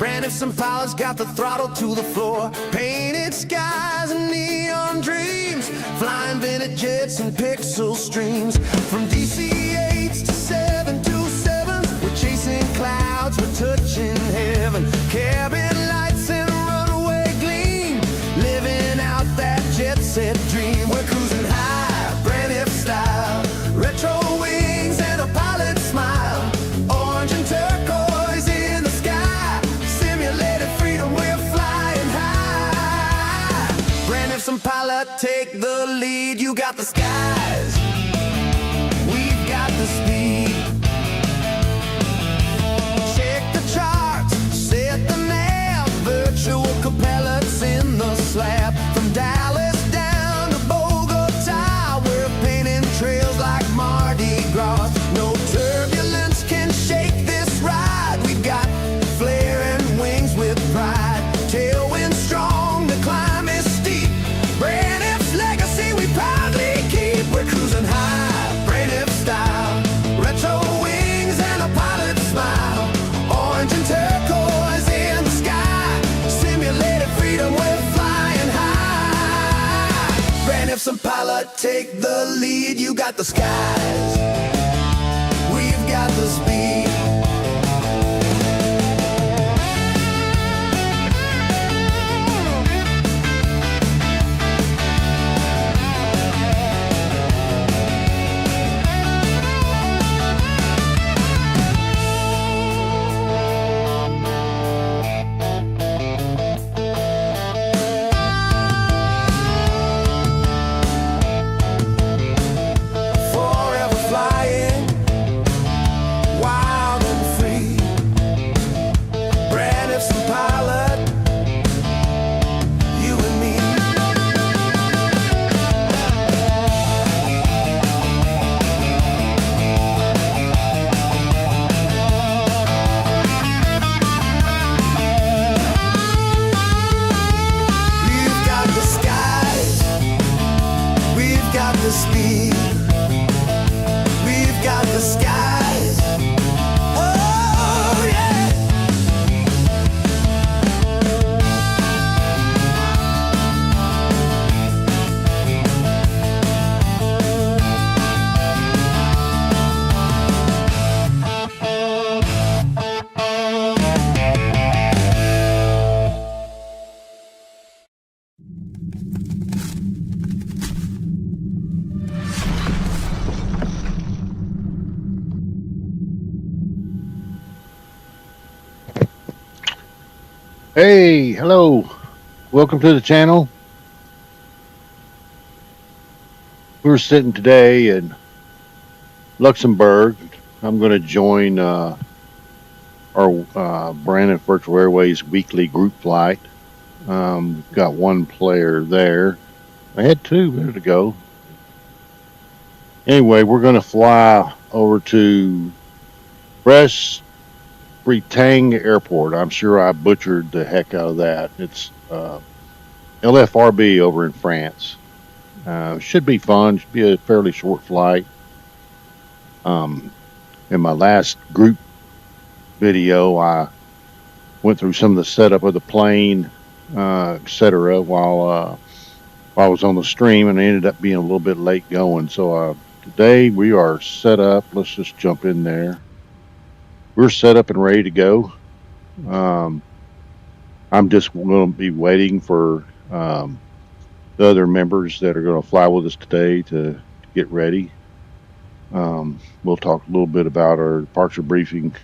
Braniff Virtual got the throttle to the floor. Painted skies and neon dreams, flying vintage jets and pixel streams. From DC-8s to 727s, we're chasing clouds, we're touching heaven. Cabin lights and runaway gleam, living out that jet set dream. We're cruising high, Braniff style, retro wings and a pilot smile. Orange and turquoise in the sky, simulated freedom, we're flying high. Braniff Virtual, take the lead. You got the skies, we've got the speed. Check the charts, set the nav, virtual pilots in the slab. From Dallas down to Bogota, we're painting trails like Mardi Gras. No turbulence can shake this ride. We've got flaring wings with pride. Tailwind strong, the climb is steep. Braniff's legacy we proudly keep. We're cruising high, Braniff style, retro wings and a pilot smile. Orange and turquoise in the sky, simulated freedom, we're flying high. Braniff Virtual, take the lead. You got the skies, we've got the speed. Forever flying, wild and free. Braniff Virtual, you and me. We've got the skies, we've got the speed. We've got the skies, oh yeah. Hey, hello. Welcome to the channel. We're sitting today in Luxembourg. I'm going to join our Braniff Virtual Airways weekly group flight. We've got one player there. I had two a minute ago. Anyway, we're going to fly over to Brest Bretagne Airport. I'm sure I butchered the heck out of that. It's LFRB over in France. Should be fun. Should be a fairly short flight. In my last group video, I went through some of the setup of the plane, etc. while I was on the stream, and I ended up being a little bit late going. So today we are set up. Let's just jump in there. We're set up and ready to go. I'm just going to be waiting for the other members that are going to fly with us today to get ready. We'll talk a little bit about our departure briefing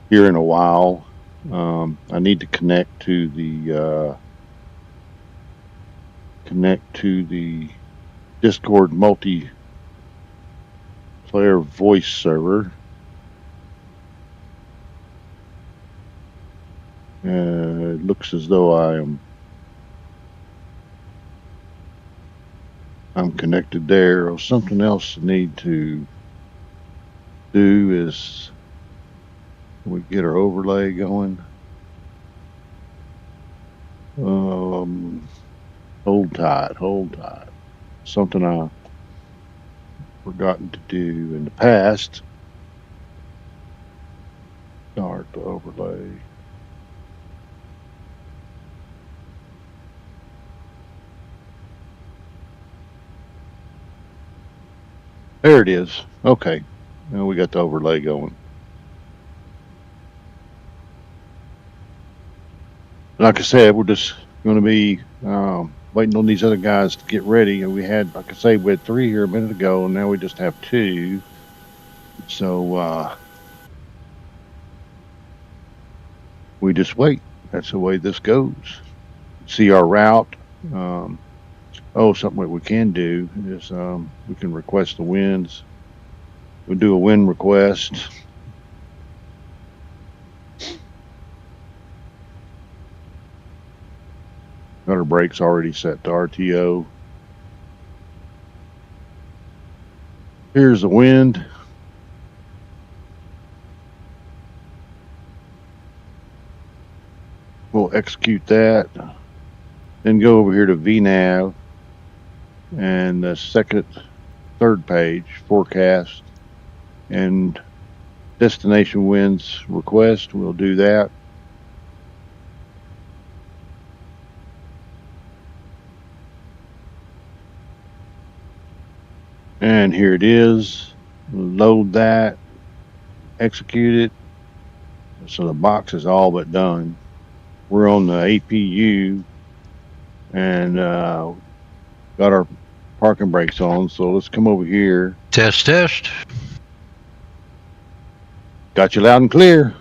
here in a while. I need to connect to the Discord multiplayer voice server. It looks as though I'm connected there. Or something else I need to do is we get our overlay going. Hold tight. Something I've forgotten to do in the past. Start the overlay. There it is. Okay. Now we got the overlay going. Like I said, we're just going to be waiting on these other guys to get ready. And we had, like I say, we had 3 here a minute ago, and now we just have 2. So we just wait. That's the way this goes. See our route. Something that we can do is we can request the winds. We'll do a wind request. Got our brakes already set to RTO. Here's the wind. We'll execute that. Then go over here to VNAV and the third page, forecast and destination winds request. We'll do that. And here it is. Load that, execute it. So the box is all but done. We're on the APU and got our parking brakes on. So let's come over here. Test. Got you loud and clear.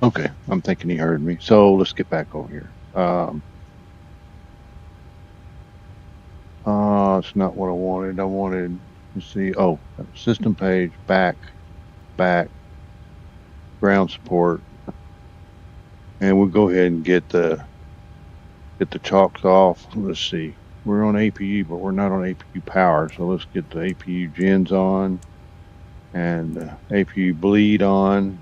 Okay, I'm thinking he heard me. So let's get back over here. It's not what I wanted. I wanted to see, system page, back, ground support. And we'll go ahead and get the chalks off. Let's see. We're on APU, but we're not on APU power. So let's get the APU gens on and APU bleed on.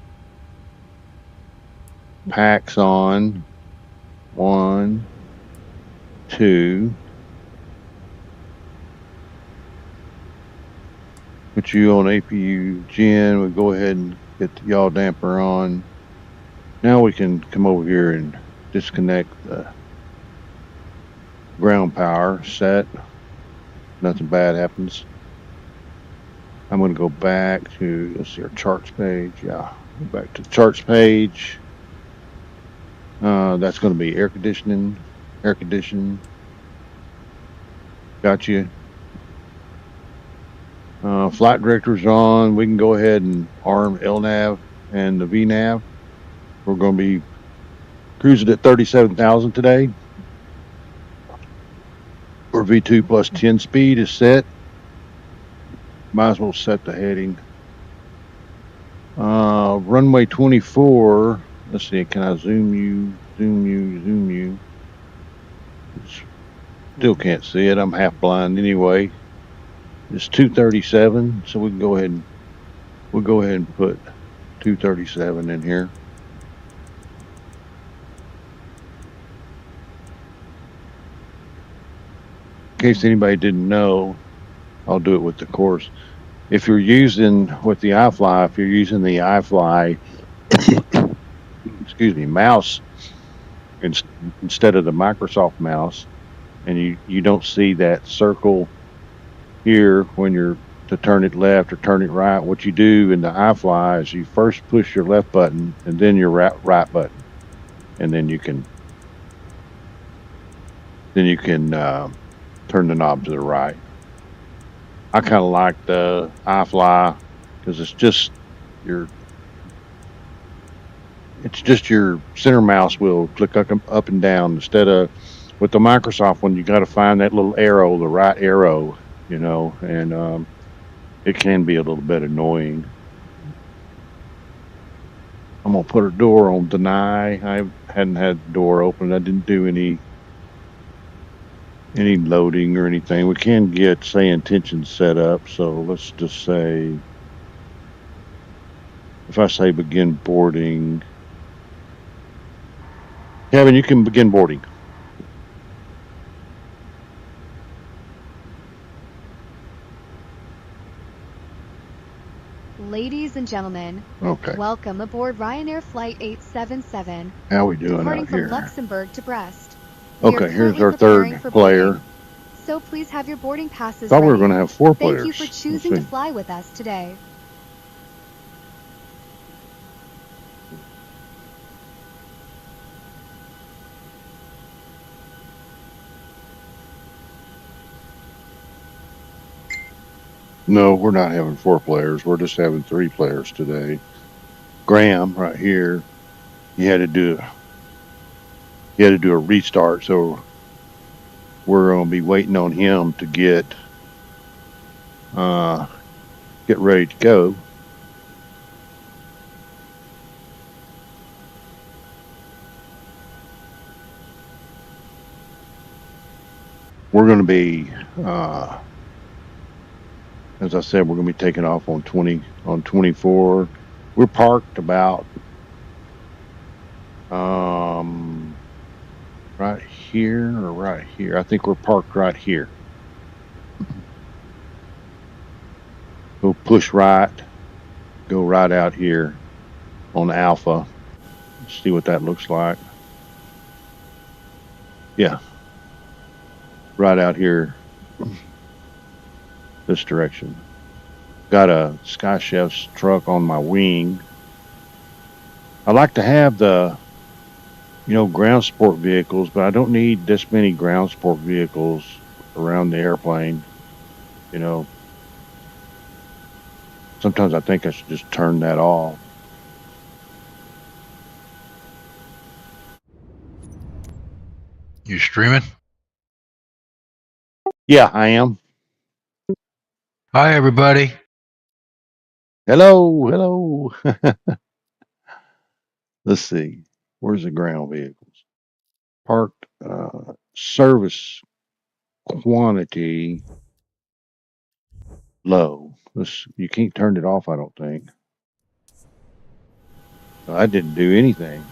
Packs on. 1, 2. Put you on APU gen. We'll go ahead and get the yaw damper on. Now we can come over here and disconnect the ground power set. Nothing bad happens. I'm going to go back to, let's see, our charts page. Yeah, go back to the charts page. That's going to be air conditioning. Got you. Flight director's on. We can go ahead and arm LNAV and the VNAV. We're going to be cruising at 37,000 today. Our V2 plus 10 speed is set. Might as well set the heading. Runway 24. Let's see, can I zoom you? Still can't see it. I'm half blind anyway. It's 237, so we can go ahead and put 237 in here. In case anybody didn't know, I'll do it with the course. If you're using with the iFLY, if you're using the iFLY mouse instead of the Microsoft mouse, and you don't see that circle here when you're to turn it left or turn it right, what you do in the iFLY is you first push your left button and then your right button, and then you can turn the knob to the right. I kind of like the iFLY because it's just your center mouse will click up and down instead of with the Microsoft one. You got to find that little arrow, the right arrow, and it can be a little bit annoying. I'm gonna put a door on deny. I hadn't had the door open. I didn't do any loading or anything. We can get say intention set up. So let's just say, if I say begin boarding, Kevin, you can begin boarding. Ladies and gentlemen, Okay. welcome aboard Ryanair Flight 877, How we doing departing out from here? Luxembourg to Brest. We are Okay, here's currently our preparing third for player. boarding, so please have your boarding passes Thought we were ready. going to have 4 Thank players. you for choosing to fly with us today. No, we're not having 4 players. We're just having 3 players today. Graham, right here, he had to do a restart, so we're going to be waiting on him to get ready to go. We're going to be, as I said, we're going to be taking off on 24. We're parked about right here or right here. I think we're parked right here. We'll push right, go right out here on Alpha. See what that looks like. Yeah, right out here, this direction. Got a Sky Chef's truck on my wing. I like to have the, ground support vehicles, but I don't need this many ground support vehicles around the airplane. Sometimes I think I should just turn that off. You streaming? Yeah, I am. Hi, everybody. Hello. Let's see. Where's the ground vehicles? Parked service quantity low. You can't turn it off, I don't think. I didn't do anything.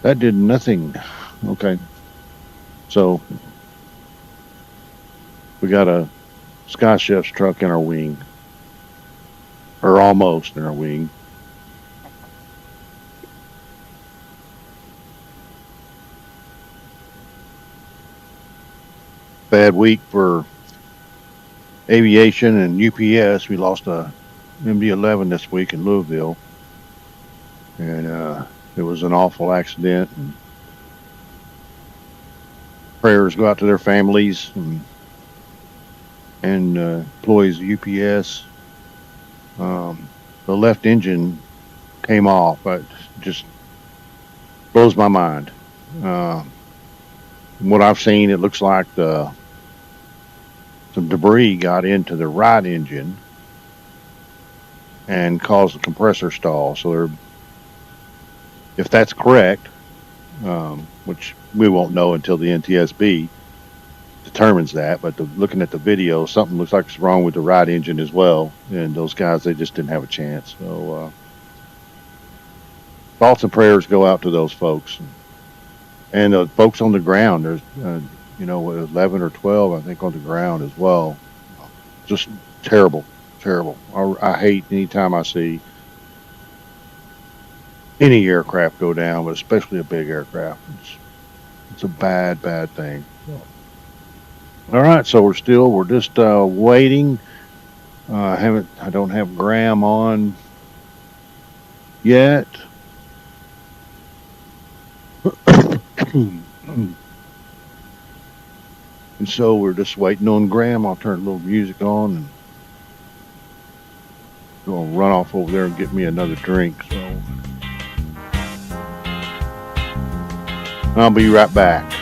That did nothing. Okay. So we got a Sky Chef's truck in our wing. Or almost in our wing. Bad week for aviation and UPS. We lost a MD-11 this week in Louisville. And it was an awful accident. And prayers go out to their families and employees of UPS. The left engine came off. It just blows my mind. What I've seen, it looks like some debris got into the right engine and caused the compressor stall. So if that's correct, which we won't know until the NTSB determines that, but looking at the video, something looks like it's wrong with the right engine as well. And those guys, they just didn't have a chance. So thoughts and prayers go out to those folks. And the folks on the ground, there's, 11 or 12, I think, on the ground as well. Just terrible. I hate anytime I see any aircraft go down, but especially a big aircraft. It's a bad thing. All right, so we're just waiting. I don't have Graham on yet. And so we're just waiting on Graham. I'll turn a little music on and go run off over there and get me another drink. So I'll be right back.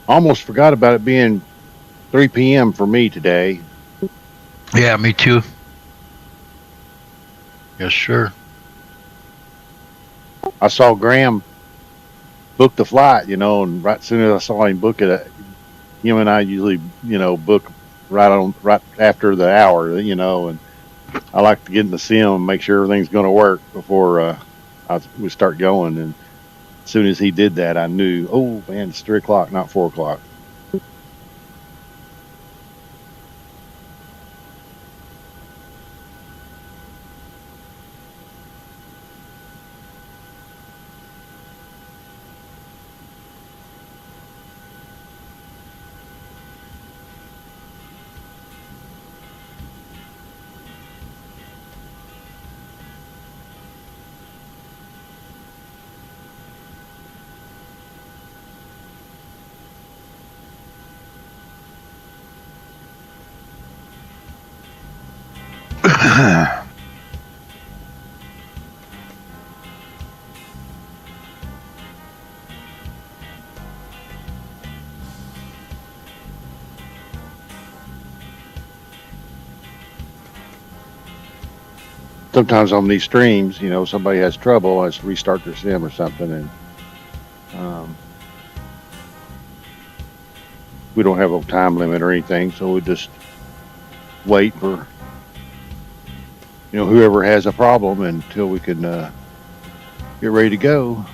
Almost forgot about it being 3 p.m. for me today. Yeah, me too. Yes, sir. I saw Graham book the flight, and right as soon as I saw him book it, him and I usually, book right after the hour, and I like to get in the sim and make sure everything's going to work before we start going. And as soon as he did that, I knew, oh man, it's 3 o'clock, not 4 o'clock. Sometimes on these streams, somebody has trouble, has to restart their sim or something, and we don't have a time limit or anything, so we just wait for whoever has a problem until we can get ready to go.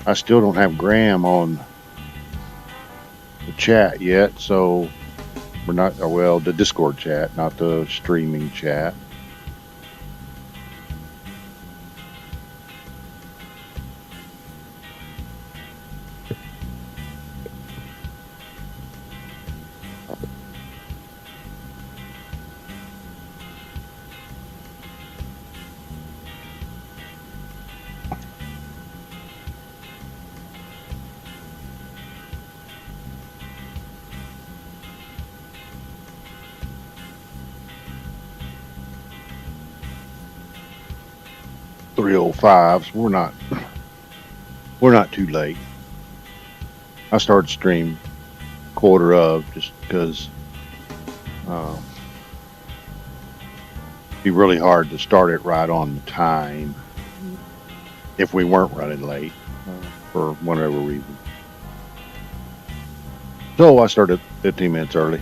I still don't have Graham on the chat yet, so we're not, well, the Discord chat, not the streaming chat. .305s. We're not too late. I started stream quarter of just because it'd be really hard to start it right on time if we weren't running late for whatever reason. So I started 15 minutes early.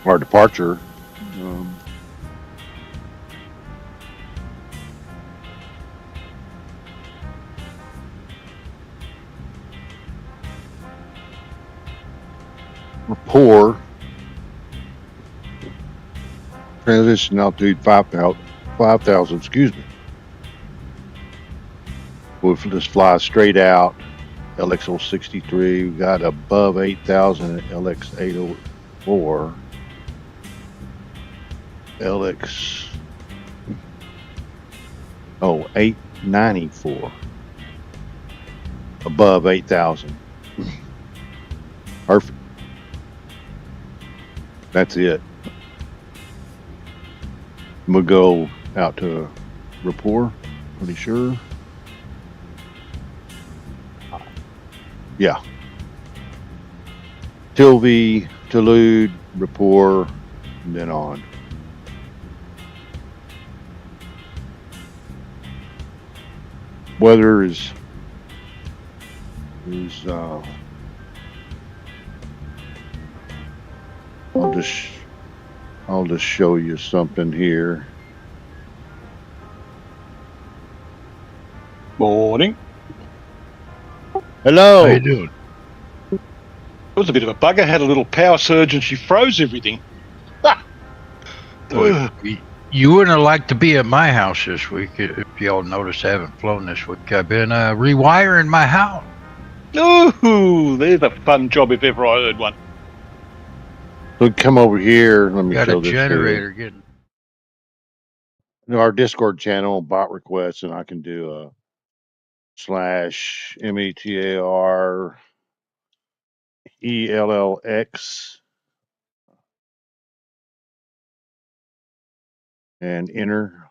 Our departure poor. Transition altitude 5,000, excuse me. We'll just fly straight out. LX 063, we got above 8,000 at LX 804. LX 894. Above 8,000. Perfect. That's it. We'll go out to Rapport, pretty sure. Yeah. Tilby, Toulouse, Rapport, and then on. Weather is I'll just show you something here. Morning. Hello. How you doing? It was a bit of a bugger. Had a little power surge and she froze everything. Boy, you wouldn't have liked to be at my house this week if y'all noticed I haven't flown this week. I've been rewiring my house. Ooh, there's a fun job if ever I heard one. So come over here. Let me Got show a this generator getting. our Discord channel, bot requests, and I can do a /METAR ELLX and enter.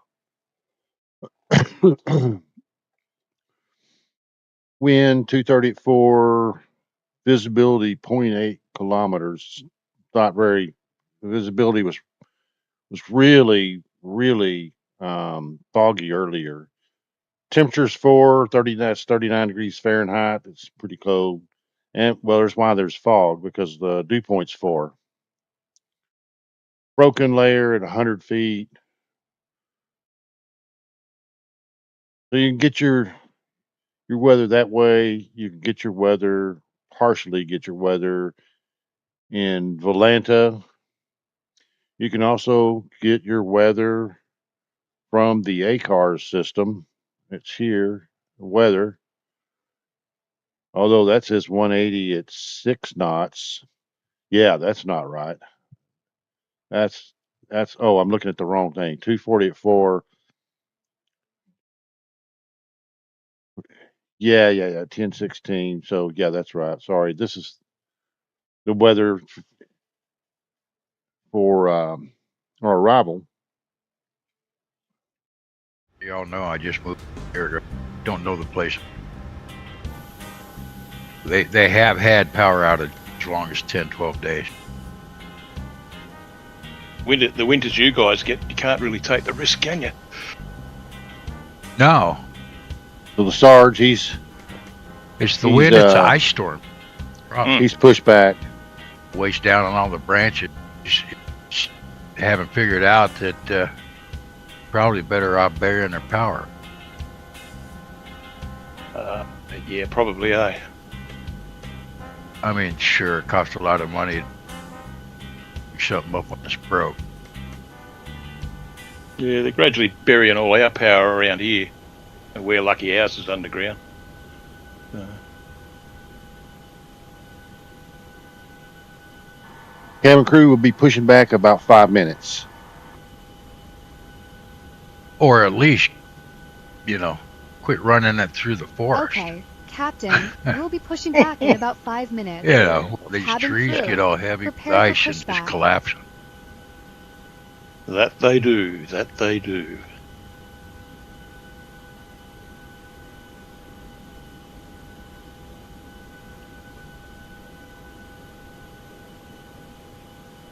Wind 234, visibility 0.8 kilometers. Not very. The visibility was really foggy earlier. Temperature's 30. That's 39 degrees Fahrenheit. It's pretty cold. And well, there's why there's fog, because the dew point's 4. Broken layer at 100 feet. So you can get your weather that way. You can get your weather, partially get your weather in Volanta. You can also get your weather from the ACARS system. It's here, weather. Although that says 180 at 6 knots. Yeah, that's not right. That's oh, I'm looking at the wrong thing. 240 at 4. Yeah, 1016. So yeah, that's right. Sorry. This is the weather for our arrival. Y'all know I just moved here. Don't know the place. They have had power outage as long as 10, 12 days. The winters you guys get, you can't really take the risk, can you? No, So the Sarge, it's the He's, wind. It's an ice storm. Problem. he's pushed back. Waist down on all the branches. Just haven't figured out that probably better off burying their power. Yeah, probably, eh? I mean, sure, it costs a lot of money to do something up when it's broke. Yeah, they're gradually burying all our power around here. And we're lucky ours is underground. Cabin crew will be pushing back about 5 minutes. Or at least, quit running it through the forest. Okay, Captain, we'll be pushing back in about 5 minutes. These Cabin trees crew, get all heavy with prepare for ice and just pushback. collapsing. That they do. That they do.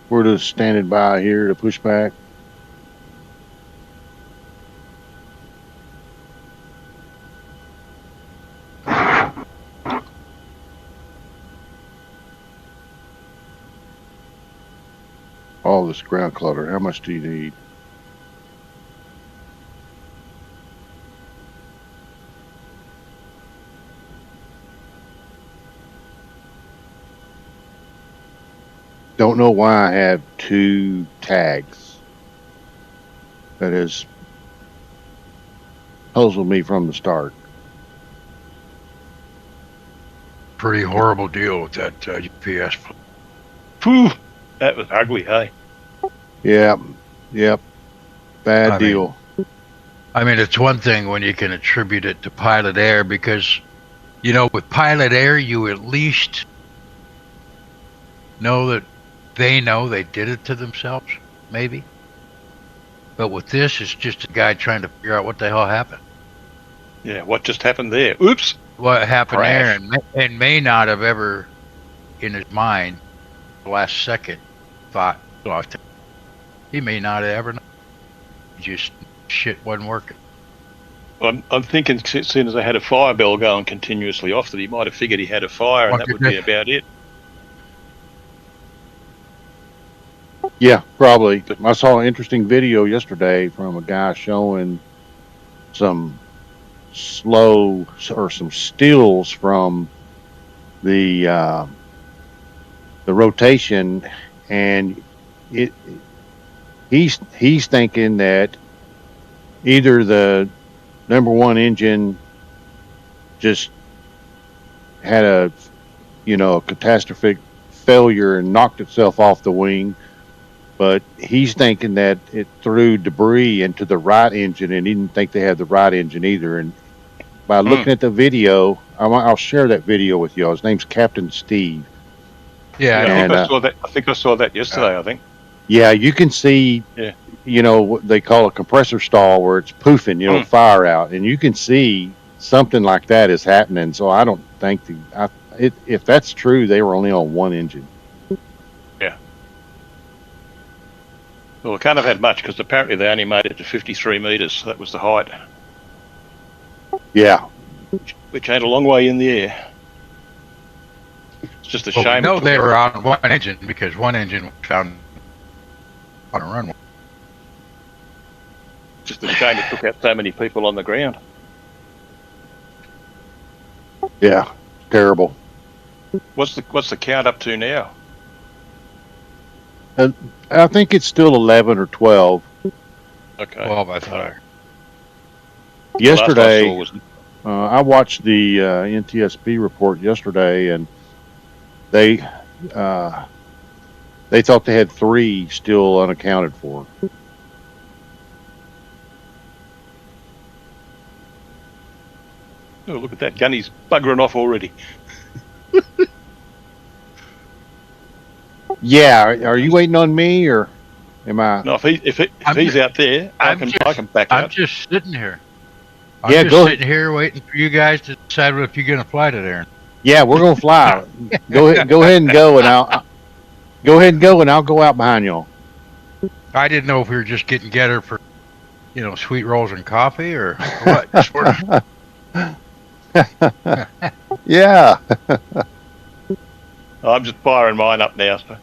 We're just standing by here to push back. All this ground clutter, how much do you need? Don't know why I have 2 tags. That has puzzled me from the start. Pretty horrible deal with that UPS. Phew, that was ugly, hey? Yep. Bad I deal. I mean, it's one thing when you can attribute it to Pilot Air because, with Pilot Air, you at least know that they know they did it to themselves, maybe. But with this, it's just a guy trying to figure out what the hell happened. Yeah, what just happened there? Oops. What happened Crash. there, and may not have ever, in his mind, the last second, thought, he may not have ever known. Just shit wasn't working. I'm thinking as soon as they had a fire bell going continuously off that he might have figured he had a fire and that would be about it. Yeah, probably. I saw an interesting video yesterday from a guy showing some some stills from the rotation, and he's thinking that either the number 1 engine just had a catastrophic failure and knocked itself off the wing, but he's thinking that it threw debris into the right engine, and he didn't think they had the right engine either. And by looking at the video, I'll share that video with you. His name's Captain Steve. Yeah, I And, think I saw that. I think I saw that yesterday. I think. Yeah, you can see, Yeah. you know, what they call a compressor stall where it's poofing, you know, fire out, and you can see something like that is happening. So I don't think if that's true, they were only on one engine. Well, it can't have had much because apparently they only made it to 53 metres. So that was the height, Yeah, which ain't a long way in the air. It's just a well, we shame. know they were on one engine because one engine was found on a runway. Just a shame it took out so many people on the ground. yeah, terrible. What's the count up to now? I think it's still 11 or 12. Okay. 12, I thought. Yesterday, Last I saw was I watched the NTSB report yesterday, and they thought they had 3 still unaccounted for. oh, look at that gunny's buggering off already. Yeah, are you waiting on me, or am I? No, if he's out there, I can back I'm out. just sitting here. Yeah, I'm go just sitting here waiting for you guys to decide if you're going to fly to there. Yeah, we're gonna fly. Go ahead and go, and I'll go out behind y'all. I didn't know if we were just getting together for, you know, sweet rolls and coffee or what. Just wanna- Yeah. I'm just firing mine up now. So.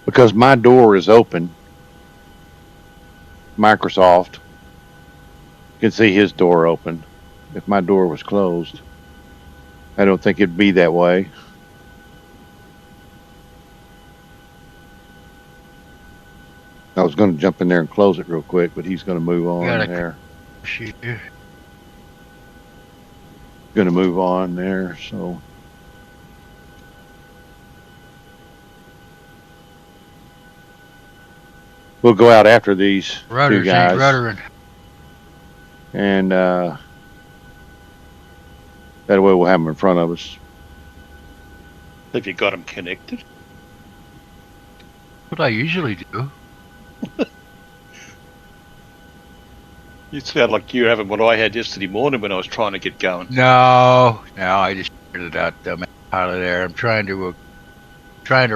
Because my door is open. Microsoft. You can see his door open. If my door was closed, I don't think it'd be that way. I was going to jump in there and close it real quick, but he's going to move on Gotta- there. Shoot. Going to move on there, so. We'll go out after these 2 Rudders guys. ain't ruddering. And that way we'll have them in front of us. Have you got them connected? What I usually do. You sound like you're having what I had yesterday morning when I was trying to get going. No, I just figured it out out of there. I'm trying to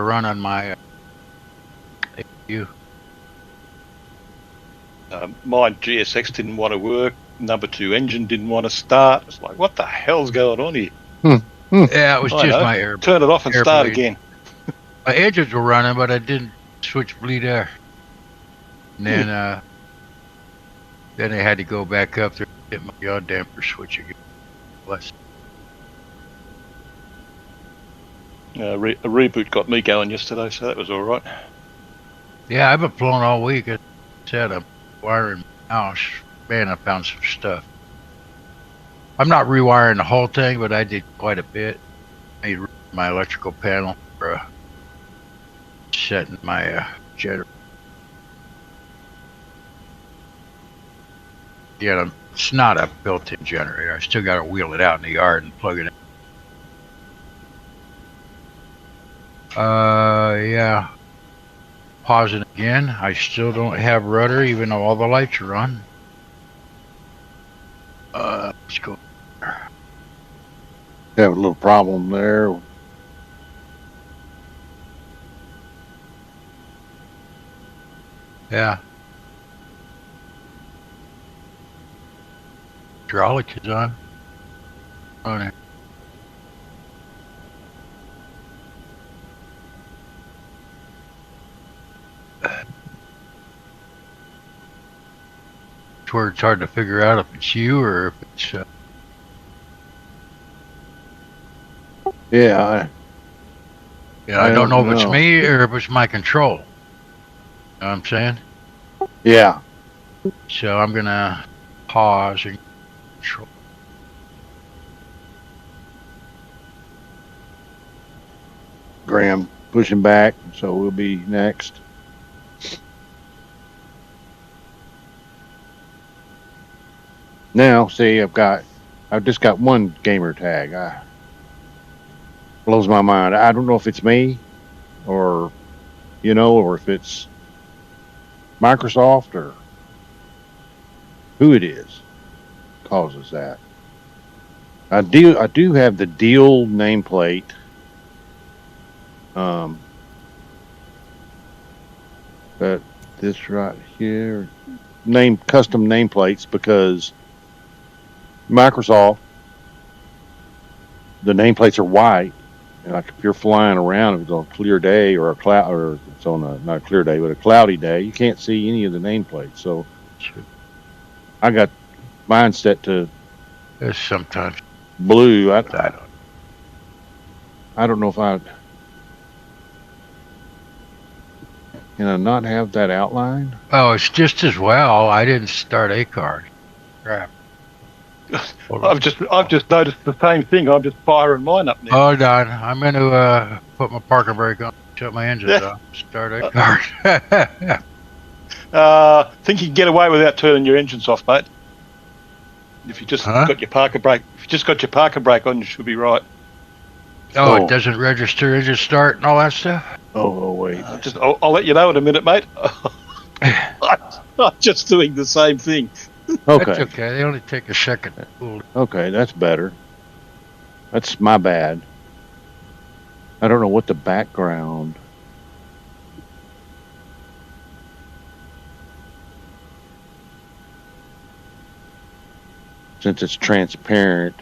run on my APU. Mine GSX didn't want to work. Number 2 engine didn't want to start. It's like, what the hell's going on here? Yeah, it was I just know. my air. Turn it off and start bleed. again. My engines were running, but I didn't switch bleed air. And then I had to go back up there and hit my yaw damper switch again. Bless. A reboot got me going yesterday, so that was all right. Yeah, I've been flown all week. I said I'm wiring my house. Man, I found some stuff. I'm not rewiring the whole thing, but I did quite a bit. I made my electrical panel for setting my generator. Yeah, it's not a built-in generator. I still got to wheel it out in the yard and plug it in. Yeah. Pausing again. I still don't have rudder, even though all the lights are on. Let's go. Have a little problem there. Yeah. Hydraulic is on. On it. It's where it's hard to figure out if it's you or if it's Yeah. I don't know if it's know. me or if it's my control. You know what I'm saying? Yeah. So I'm gonna pause and control. Graham pushing back, so we'll be next. Now, see, I've just got one gamer tag. Blows my mind. I don't know if it's me, or or if it's Microsoft or who it is causes that. I do have the deal nameplate. But this right here, custom nameplates, because Microsoft, the nameplates are white, and like if you're flying around, if it's on a clear day or a cloud, or it's on not a clear day but a cloudy day, you can't see any of the nameplates. So I got mine set to There's sometimes blue. I don't know if can I not have that outline? Oh, it's just as well. I didn't start a card. Crap. I've just noticed the same thing. I'm just firing mine up now. Hold on. I'm going to put my parking brake on, shut my engines off, start a card. Think you can get away without turning your engines off, mate. If you just got your parking brake, on, you should be right. Oh, it doesn't register engine start and all that stuff? Oh, wait. I'll let you know in a minute, mate. I'm just doing the same thing. Okay. That's okay. They only take a second. Okay, that's better. That's my bad. I don't know what the background. Since it's transparent.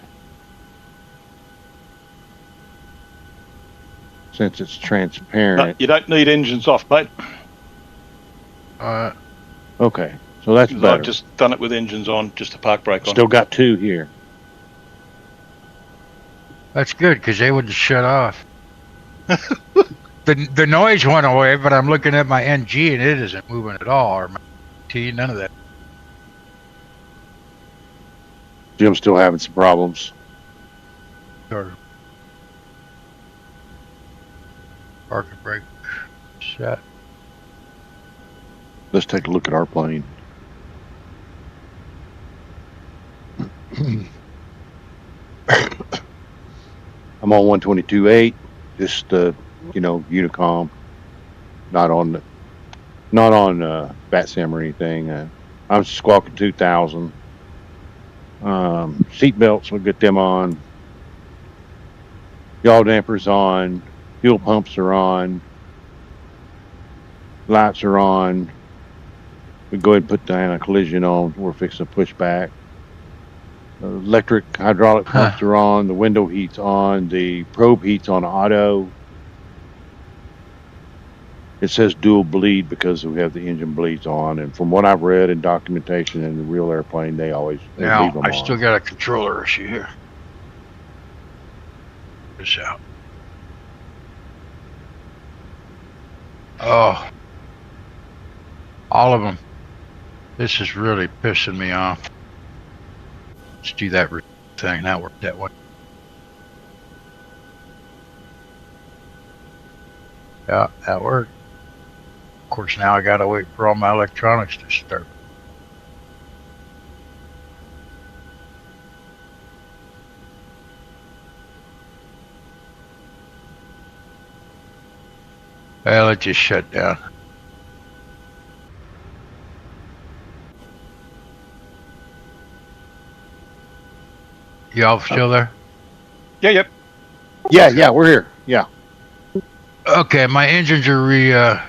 No, you don't need engines off, mate. Okay, so that's better. I've just done it with engines on, just a park brake on. Still got two here. That's good, because they wouldn't shut off. The noise went away, but I'm looking at my NG and it isn't moving at all, or my T, none of that. Jim's still having some problems. Or parking brake set. Let's take a look at our plane. I'm on 122.8, just Unicom, not on VATSIM or anything. I'm squawking 2,000. Seat belts, we'll get them on. Yaw dampers on. Fuel pumps are on. Lights are on. We go ahead and put the anti-collision on. We're fixing to push back. Electric hydraulic pumps are on. The window heat's on. The probe heat's on auto. It says dual bleed because we have the engine bleeds on. And from what I've read in documentation in the real airplane, they leave them on. I still got a controller issue here. This out. Oh, all of them. This is really pissing me off. Let's do that thing. That worked that way. Yeah, that worked. Of course, now I gotta wait for all my electronics to start. Well, it just shut down. Y'all still there? Yeah, yep. Yeah, we're here. Yeah. Okay, my engines are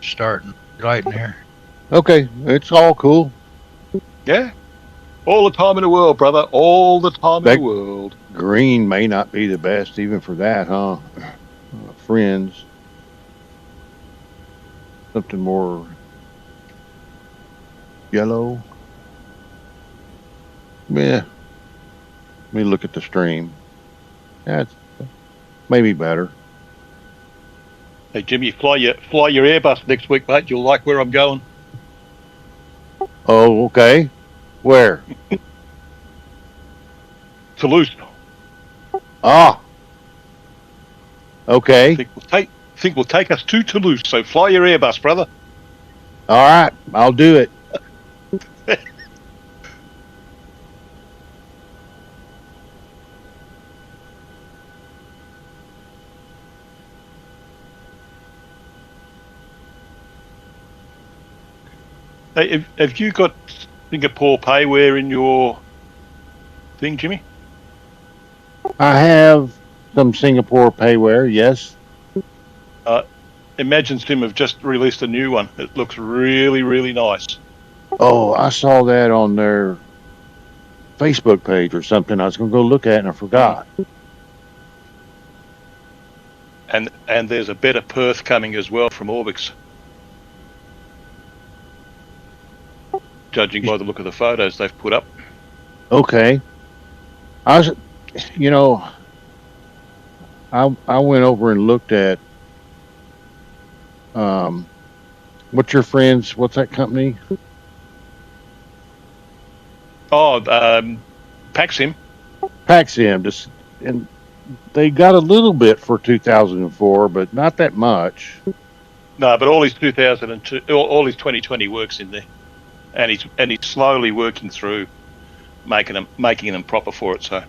starting, lighting here. Okay, it's all cool. Yeah. All the time in the world, brother. All the time in the world. Green may not be the best even for that, huh? Friends. Something more yellow. Yeah. Let me look at the stream. That's maybe better. Hey Jimmy, fly your Airbus next week, mate. You'll like where I'm going. Oh, okay. Where? Toulouse. Ah. Okay. Think will take us to Toulouse. So fly your Airbus, brother. All right. I'll do it. Hey, have you got Singapore payware in your thing, Jimmy? I have some Singapore payware. Yes. Imagine Sim have just released a new one. It looks really, really nice. Oh, I saw that on their Facebook page or something. I was going to go look at it and I forgot. And there's a better Perth coming as well from Orbix. Judging by the look of the photos they've put up. Okay. I was, I went over and looked at, what's that company? Oh, Paxim. Paxim, and they got a little bit for 2004, but not that much. No, but all his 2002, all his 2020 works in there, and he's slowly working through making them proper for it. So,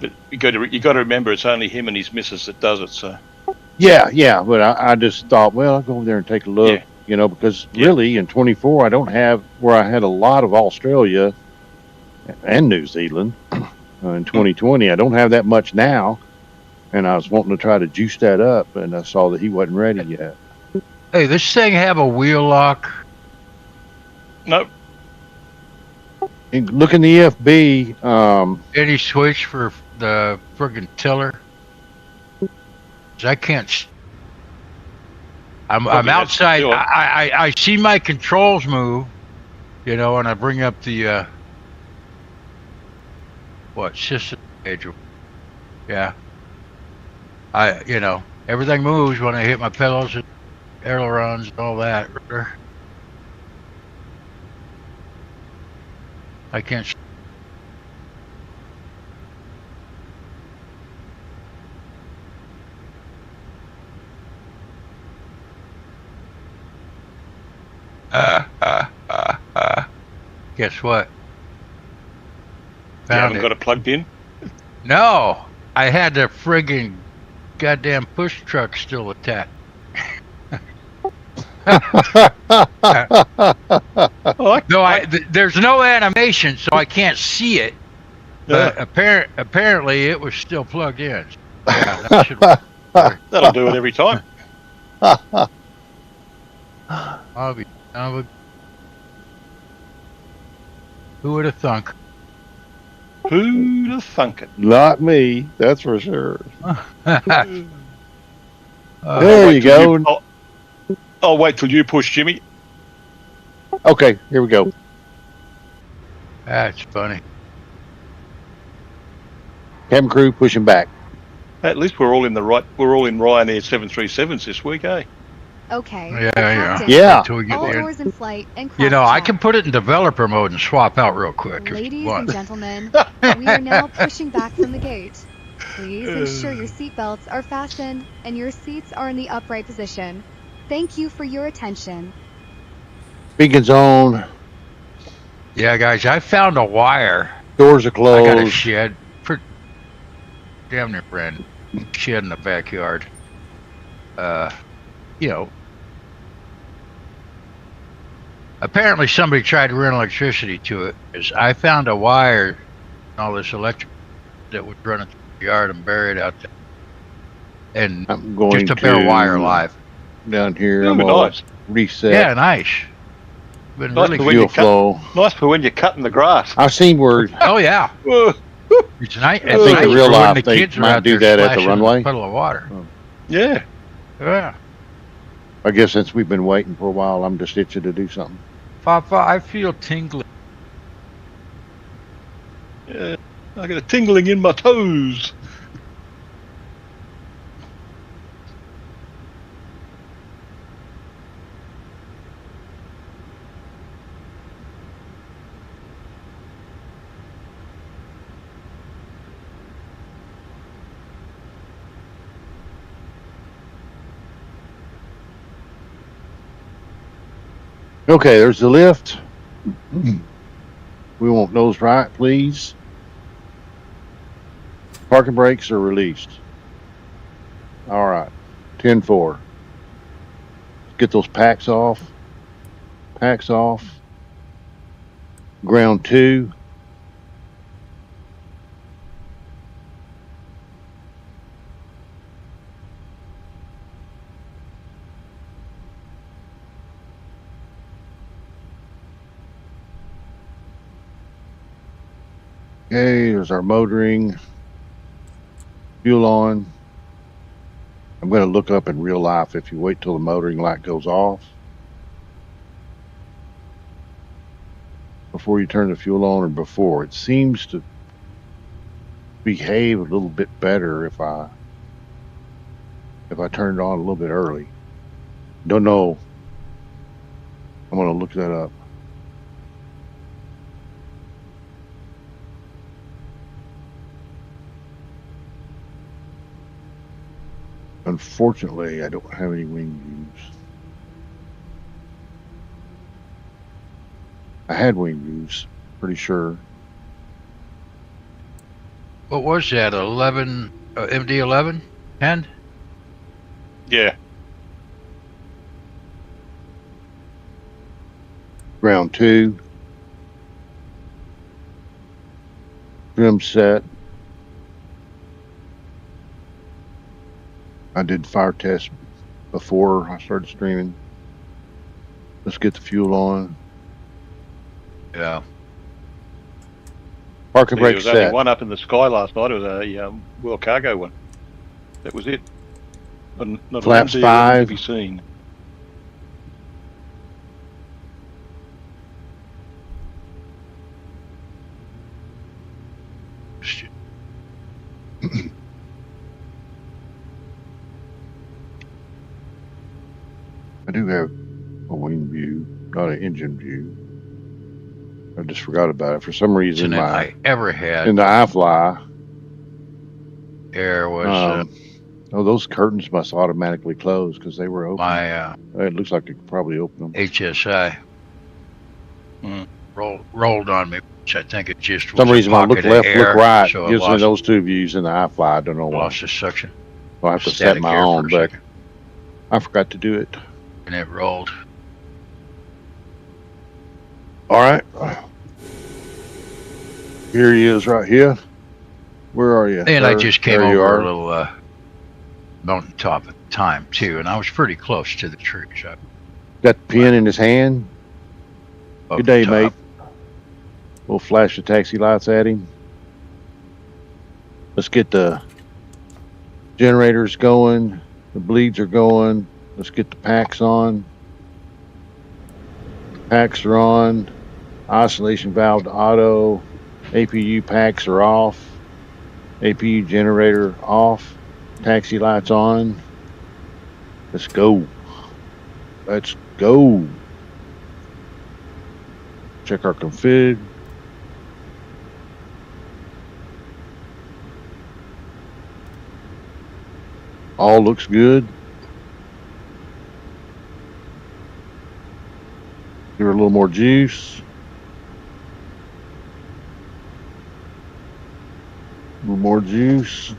but you got to remember, it's only him and his missus that does it. So. Yeah, but I just thought, well, I'll go over there and take a look, because really in 24 I don't have where I had a lot of Australia and New Zealand. In 2020, I don't have that much now, and I was wanting to try to juice that up, and I saw that he wasn't ready yet. Hey, this thing have a wheel lock? Nope. And look in the EFB. Any switch for the friggin' tiller? 'Cause I can't. I'm outside. I see my controls move, and I bring up the system schedule. Yeah. Everything moves when I hit my pedals and ailerons and all that. I can't. Guess what? You haven't got it plugged in? No, I had the friggin' goddamn push truck still attached. There's no animation, so I can't see it. But apparently, it was still plugged in. Yeah, that should work. That'll do it every time. Who would have thunk? Who'd have thunk it? Not me, that's for sure. There There you go. I'll wait till you push, Jimmy. Okay, here we go. That's funny. Cabin crew pushing back. At least we're all in Ryanair 737s this week, eh? Okay. Yeah. Until we get All there. doors in flight and I can put it in developer mode and swap out real quick if you Ladies want. and gentlemen, we are now pushing back from the gate. Please ensure your seatbelts are fastened and your seats are in the upright position. Thank you for your attention. Beacon zone. Yeah, guys, I found a wire. Doors are closed. I got a shed. Damn near brand shed in the backyard. Apparently somebody tried to run electricity to it. I found a wire and all this electric that would run into the yard and bury it out there. And I'm going just a bare wire live. Down here, Ooh, I'm gonna nice. reset. Yeah, nice. Been Nice really for when fuel you flow. Nice for when you're cutting the grass. I've seen where Oh yeah. Whoa. It's nice. I think in real when life the they kids are might out do there that at the splashing in runway. a puddle of water. Yeah. Yeah. I guess since we've been waiting for a while, I'm just itching to do something. Papa, I feel tingling. Yeah. I got a tingling in my toes. Okay, there's the lift. We want those right, please. Parking brakes are released. All right, 10-4. Get those packs off. Packs off. Ground 2. Okay, there's our motoring. Fuel on. I'm going to look up in real life if you wait till the motoring light goes off before you turn the fuel on or before. It seems to behave a little bit better if I turn it on a little bit early. Don't know. I'm going to look that up. Unfortunately, I don't have any wing views. I had wing views, pretty sure. What was that? 11 MD-11 10? Yeah. Ground 2. Trim set. I did fire test before I started streaming. Let's get the fuel on. Yeah. Parking There brake was only set. one up in the sky last night. It was a World Cargo one. That was it. Not Flaps an MD-11 5. to be seen. I do have a wing view, not an engine view. I just forgot about it. For some reason, Incident I ever had in the iFLY, air was those curtains must automatically close because they were open. my It looks like you could probably open them. HSI rolled on me, which I think it just For was some reason, a when I look pocket of left, air, look right, so gives I me lost, those two views in the iFLY. I don't know why. lost the suction. I'll have to set Static my air own, for a but second, I forgot to do it. and it rolled. All right. Here he is right here. Where are you? And I sir? just came There you over are. a little mountaintop at the time too, and I was pretty close to the trees. Got the pen in his hand. Up Good day, top. mate. We'll flash the taxi lights at him. Let's get the generators going. The bleeds are going. Let's get the packs on. Packs are on. Isolation valve to auto. APU packs are off. APU generator off. Taxi lights on. Let's go. Let's go. Check our config. All looks good. Give her a little more juice. A little more juice.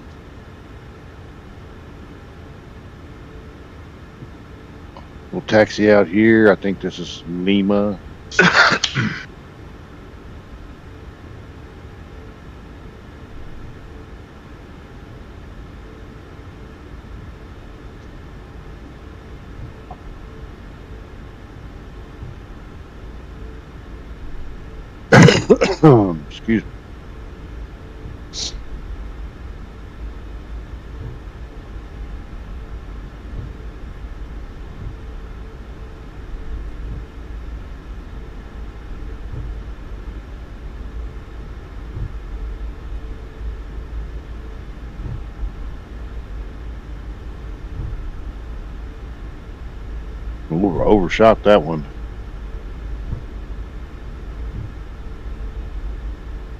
We'll taxi out here. I think this is Lima. Excuse me. Ooh, overshot that one.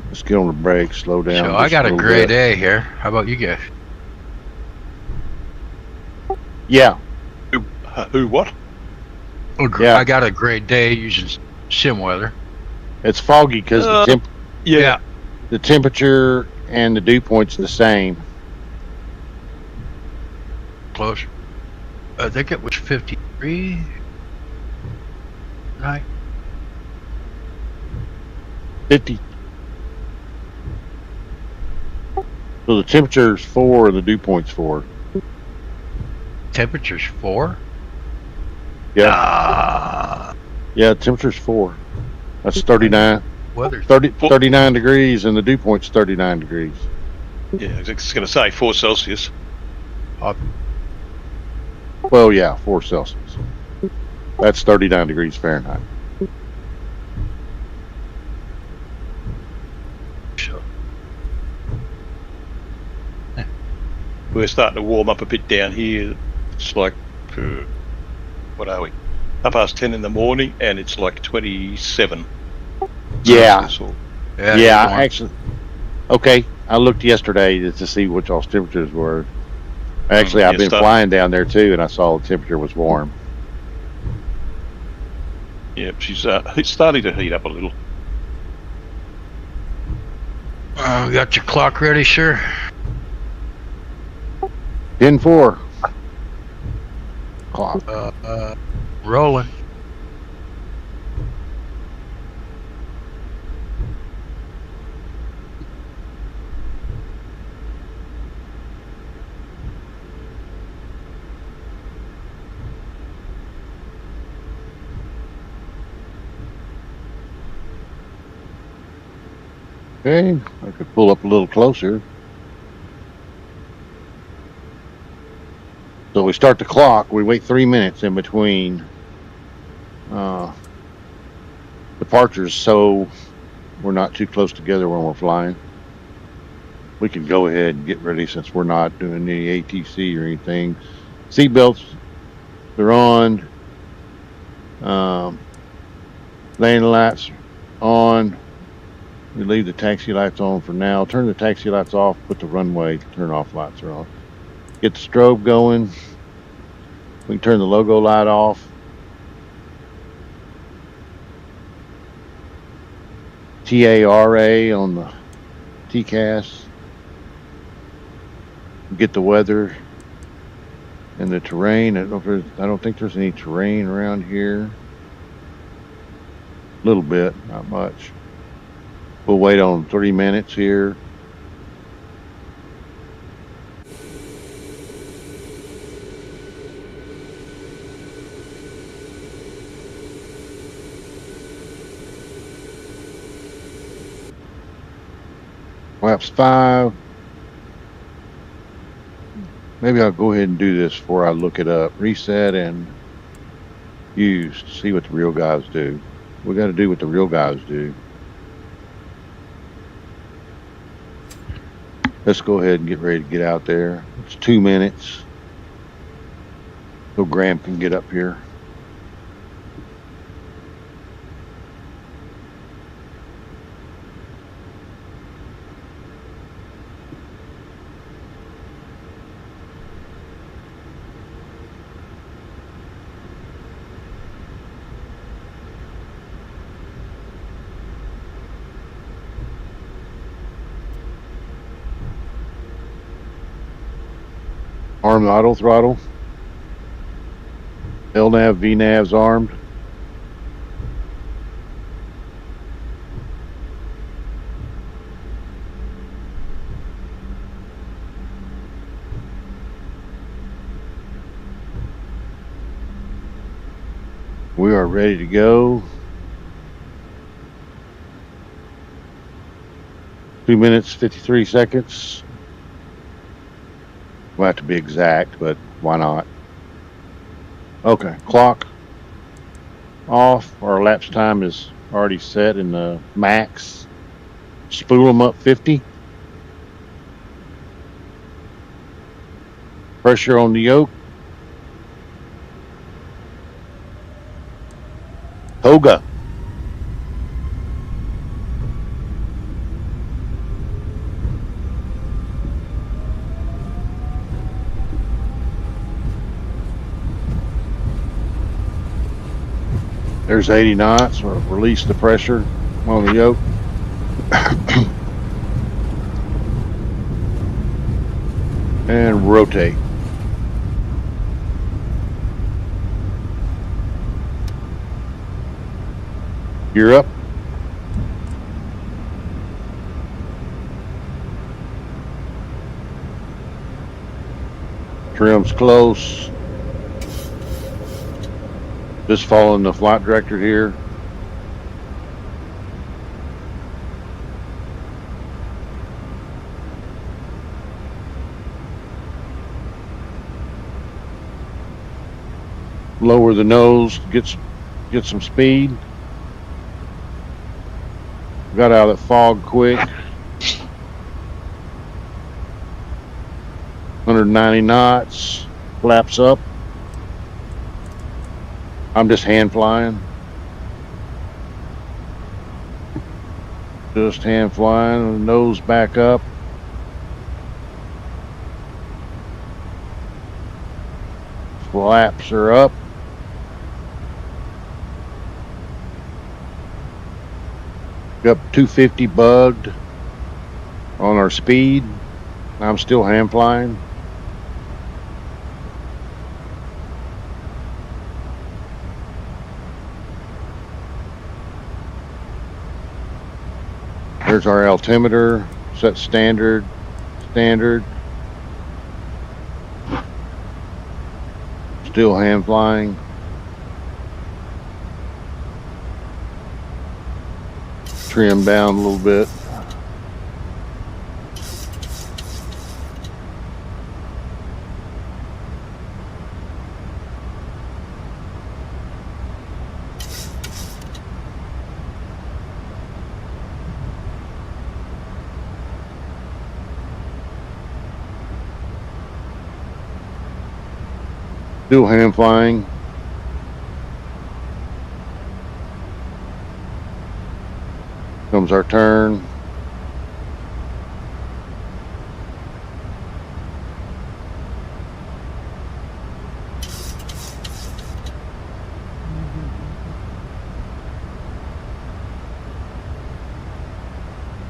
Let's get on the brakes, slow down. So I just got a little grade bit. A here. How about you guys? Yeah, Who what? Yeah. I got a great day using sim weather. It's foggy because Yeah. the temperature and the dew point's the same. Close. I think it was 53 night. 50. So the temperature's 4 and the dew point's 4. Temperature's 4. Yeah. Ah, Yeah, temperature's 4. That's 39. weather's 39 degrees and the dew point's 39 degrees. Yeah, I was just going to say 4 Celsius. Well, yeah, 4 Celsius. That's 39 degrees Fahrenheit. so. We're starting to warm up a bit down here. It's like, what are we? 10:30 in the morning, and it's like 27. Yeah. Celsius or- Yeah, actually. Okay, I looked yesterday to see what y'all's temperatures were. Actually, I've been flying down there too, and I saw the temperature was warm. Yeah, it's starting to heat up a little. Got your clock ready, sir? 10-4. Clock. Rolling. Okay, I could pull up a little closer. So we start the clock. We wait 3 minutes in between departures, so we're not too close together when we're flying. We can go ahead and get ready since we're not doing any ATC or anything. Seatbelts, they're on. Landing lights on. We leave the taxi lights on for now. Turn the taxi lights off. Put the runway turn off lights are on. Get the strobe going. We can turn the logo light off. TARA on the TCAS. Get the weather and the terrain. I don't think there's any terrain around here. A little bit, not much. We'll wait on 3 minutes here. Flaps 5. Maybe I'll go ahead and do this before I look it up. Reset and use to see what the real guys do. We got to do what the real guys do. Let's go ahead and get ready to get out there. It's 2 minutes. So Graham can get up here. Arm the auto throttle. LNAV, VNAV's armed. We are ready to go. 2 minutes, 53 seconds. We'll have to be exact, but why not? Okay, clock off. Our lapse time is already set in the max. Spool them up 50. Pressure on the yoke. Toga. There's 80 knots. We'll release the pressure on the yoke. And rotate. Gear up. Trim's close. Just following the flight director here. Lower the nose, get some speed. Got out of that fog quick. 190 knots, flaps up. I'm just hand flying. Just hand flying, nose back up. Flaps are up. Up 250 bugged on our speed. I'm still hand flying. There's our altimeter, set standard. Still hand flying. Trim down a little bit. Still hand flying. Comes our turn.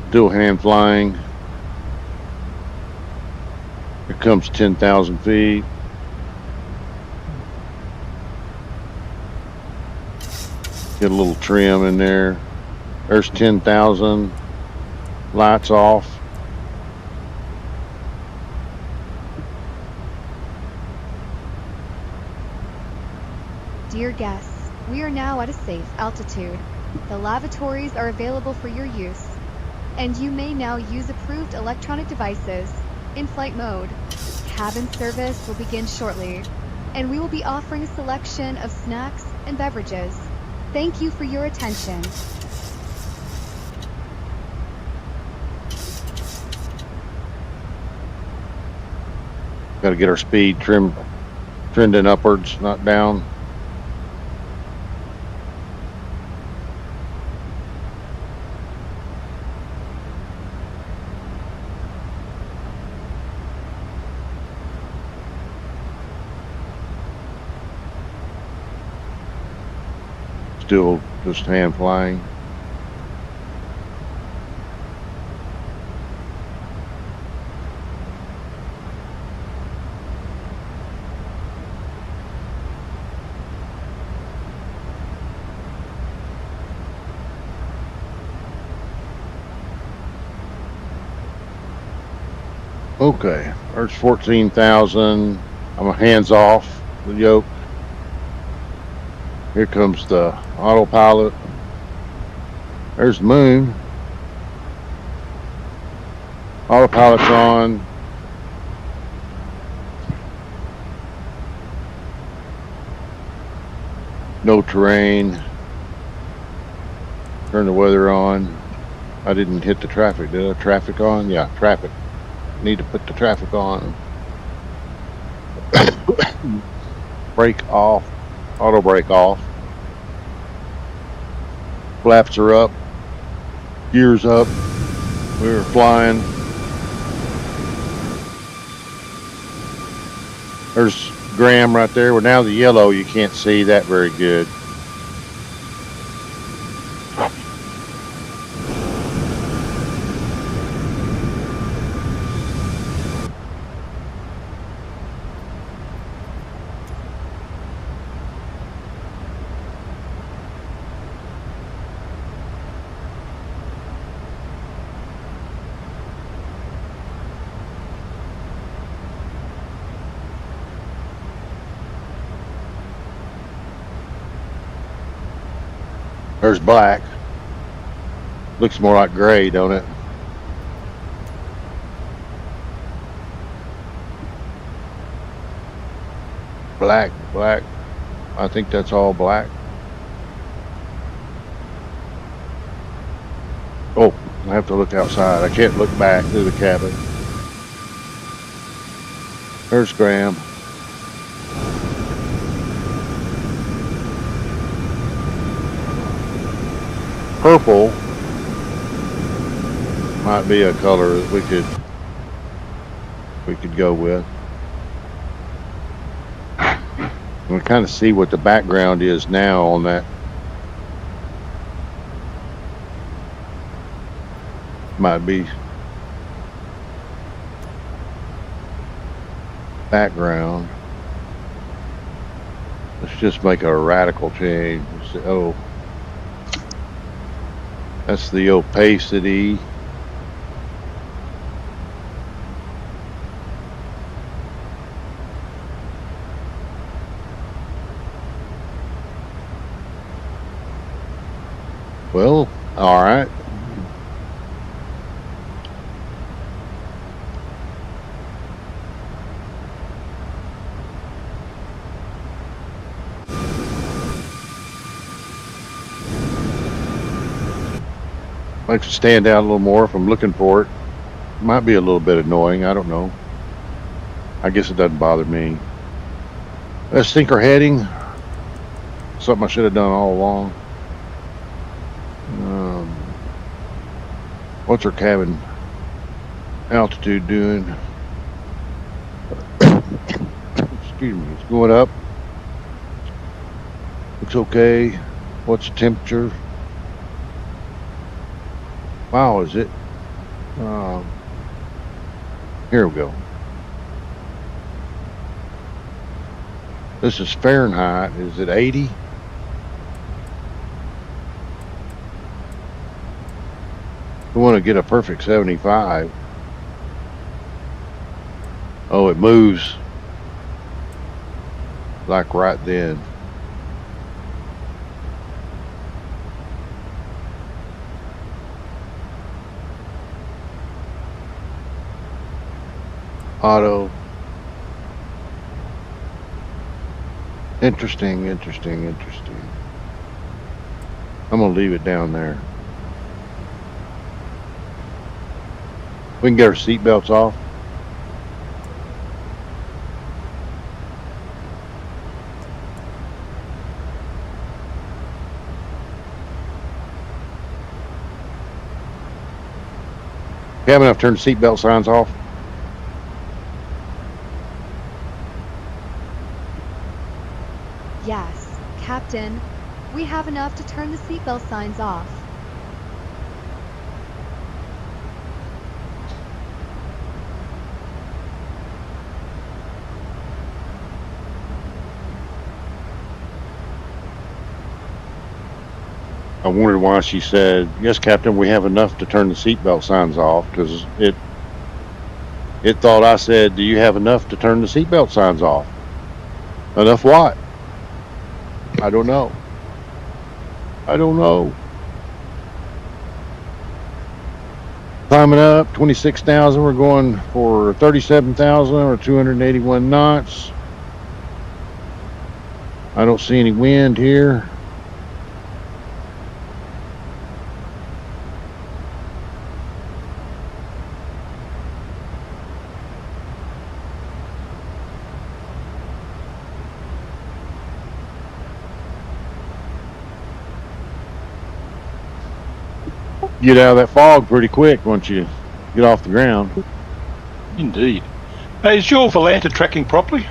Still hand flying. Here comes 10,000 feet. Get a little trim in there. There's 10,000. Lights off. Dear guests, we are now at a safe altitude. The lavatories are available for your use, and you may now use approved electronic devices in flight mode. Cabin service will begin shortly, and we will be offering a selection of snacks and beverages. Thank you for your attention. Got to get our speed trending upwards, not down. Still just hand flying. Okay, there's 14,000. I'm hands off the yoke. Here comes the autopilot. There's the moon. Autopilot's on. No terrain. Turn the weather on. I didn't hit the traffic, did I? Traffic on? Yeah, traffic. Need to put the traffic on. Brake off. Auto brake off. Flaps are up. Gears up. We're flying. There's Graham right there. Well, now the yellow you can't see that very good. There's black. Looks more like gray, don't it? Black, black. I think that's all black. Oh, I have to look outside. I can't look back through the cabin. There's Graham. Purple might be a color that we could go with. We kind of see what the background is now on that. Might be background. Let's just make a radical change. Oh, that's the opacity. Well, all right. Makes it stand out a little more if I'm looking for it. Might be a little bit annoying. I don't know. I guess it doesn't bother me. Let's sink our heading. Something I should have done all along. What's our cabin altitude doing? Excuse me. It's going up. Looks okay. What's the temperature? Wow, is it? Here we go. This is Fahrenheit. Is it 80? We want to get a perfect 75. Oh, it moves like right then. Auto. Interesting, interesting, interesting. I'm gonna leave it down there. We can get our seatbelts off. Kevin, I've turned the seatbelt signs off. Yes, Captain. We have enough to turn the seatbelt signs off. I wondered why she said, "Yes, Captain, we have enough to turn the seatbelt signs off," because it thought I said, "Do you have enough to turn the seatbelt signs off?" Enough what? I don't know. I don't know. Climbing up, 26,000. We're going for 37,000 or 281 knots. I don't see any wind here. Get out of that fog pretty quick once you get off the ground. Indeed. Hey, is your Volanta tracking properly?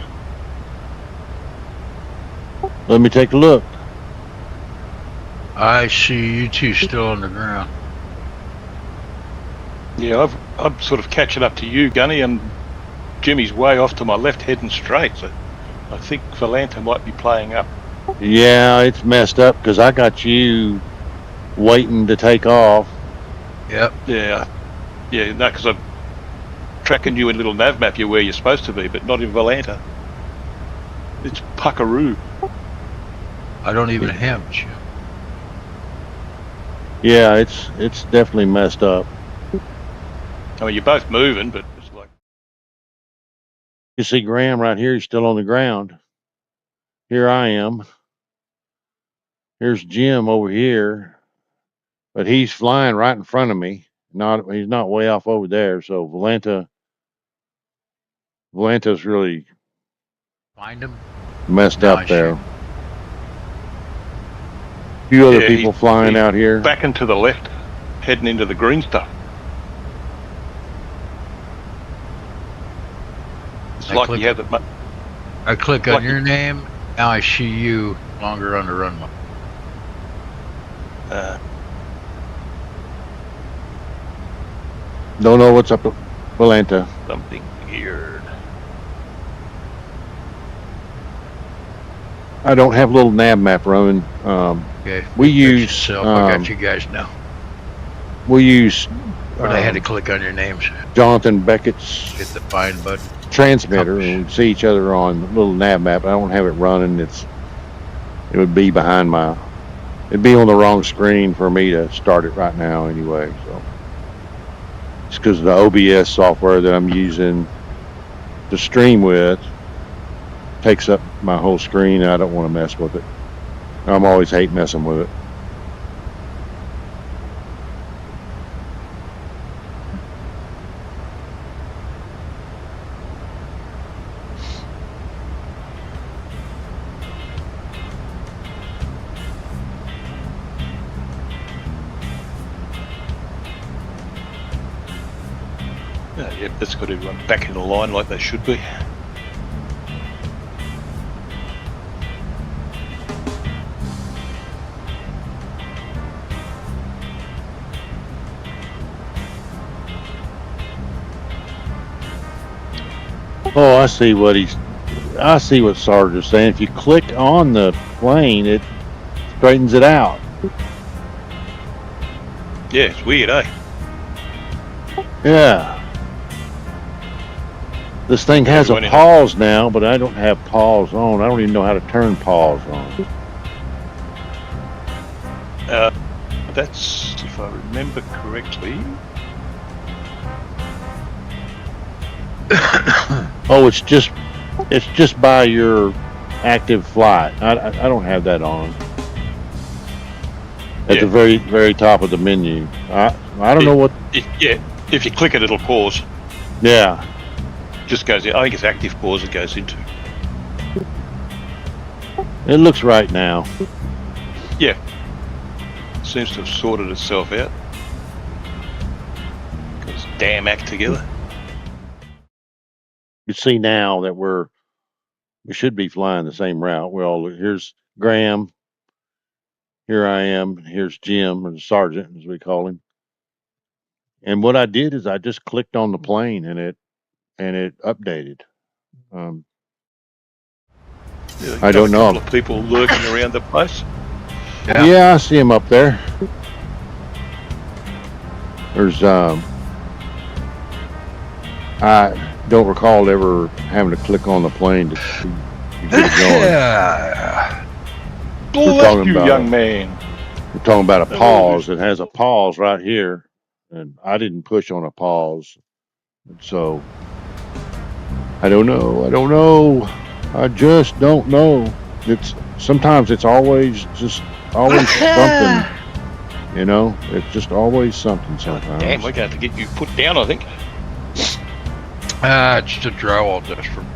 Let me take a look. I see you two still on the ground. Yeah, I'm sort of catching up to you, Gunny, and Jimmy's way off to my left, heading straight. So I think Volanta might be playing up. Yeah, it's messed up because I got you waiting to take off. Yep. Yeah, no, because I'm tracking you in little nav map. You're where you're supposed to be, but not in Volanta. It's Puckaroo. I don't even have you. Yeah, it's definitely messed up. I mean, you're both moving, but it's like, You see Graham right here, he's still on the ground. Here I am. Here's Jim over here, but he's flying right in front of me. He's not way off over there. So Valanta's really Find him. messed No, up I there. shoot. A few other Yeah, people flying out here. back and to the left, heading into the green stuff. It's I like click- you have it. I click on Like- your name. Now I see you longer on the runway. Don't know what's up with Valanta. Something weird. I don't have a little nav map running. Okay. We Fix use, yourself. I got you guys now. We use But I had to click on your names. Jonathan Beckett's Hit the find button. transmitter, Compass. and we see each other on the little nav map. I don't have it running. It would be behind it'd be on the wrong screen for me to start it right now anyway. So it's because of the OBS software that I'm using to stream with takes up my whole screen. I don't want to mess with it. I'm always hate messing with it. Yep, that's got everyone back in the line like they should be. Oh, I see what Sarge is saying. If you click on the plane, it straightens it out. Yeah, it's weird, eh? Yeah. This thing has a Everyone in it. pause now, but I don't have pause on. I don't even know how to turn pause on. That's, if I remember correctly. Oh, it's just by your active flight. I don't have that on. At Yeah. the very, very top of the menu. I don't know what. If you click it, it'll pause. Yeah. Just goes in. I think it's active pause it goes into. It looks right now. Yeah. Seems to have sorted itself out. Got its damn act together. You see now that we should be flying the same route. Well, here's Graham. Here I am. Here's Jim, or the sergeant, as we call him. And what I did is I just clicked on the plane, and it updated. Yeah, I don't know. A couple of people lurking around the place. Yeah, I see him up there. There's I don't recall ever having to click on the plane to get it going. Yeah. Bless talking you, about young man. We're talking about a pause. It has a pause right here, and I didn't push on a pause, so I don't know. I just don't know. Sometimes it's always something. You know, it's just always something sometimes. Damn, we're going to have to get you put down, I think. It's a drywall dust from.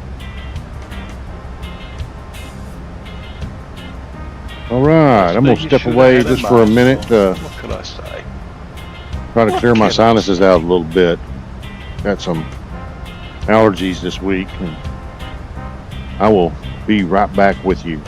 All right, I'm gonna step away just for a minute to What could I say? try to What clear my can I sinuses say? out a little bit. Got some allergies this week, and I will be right back with you.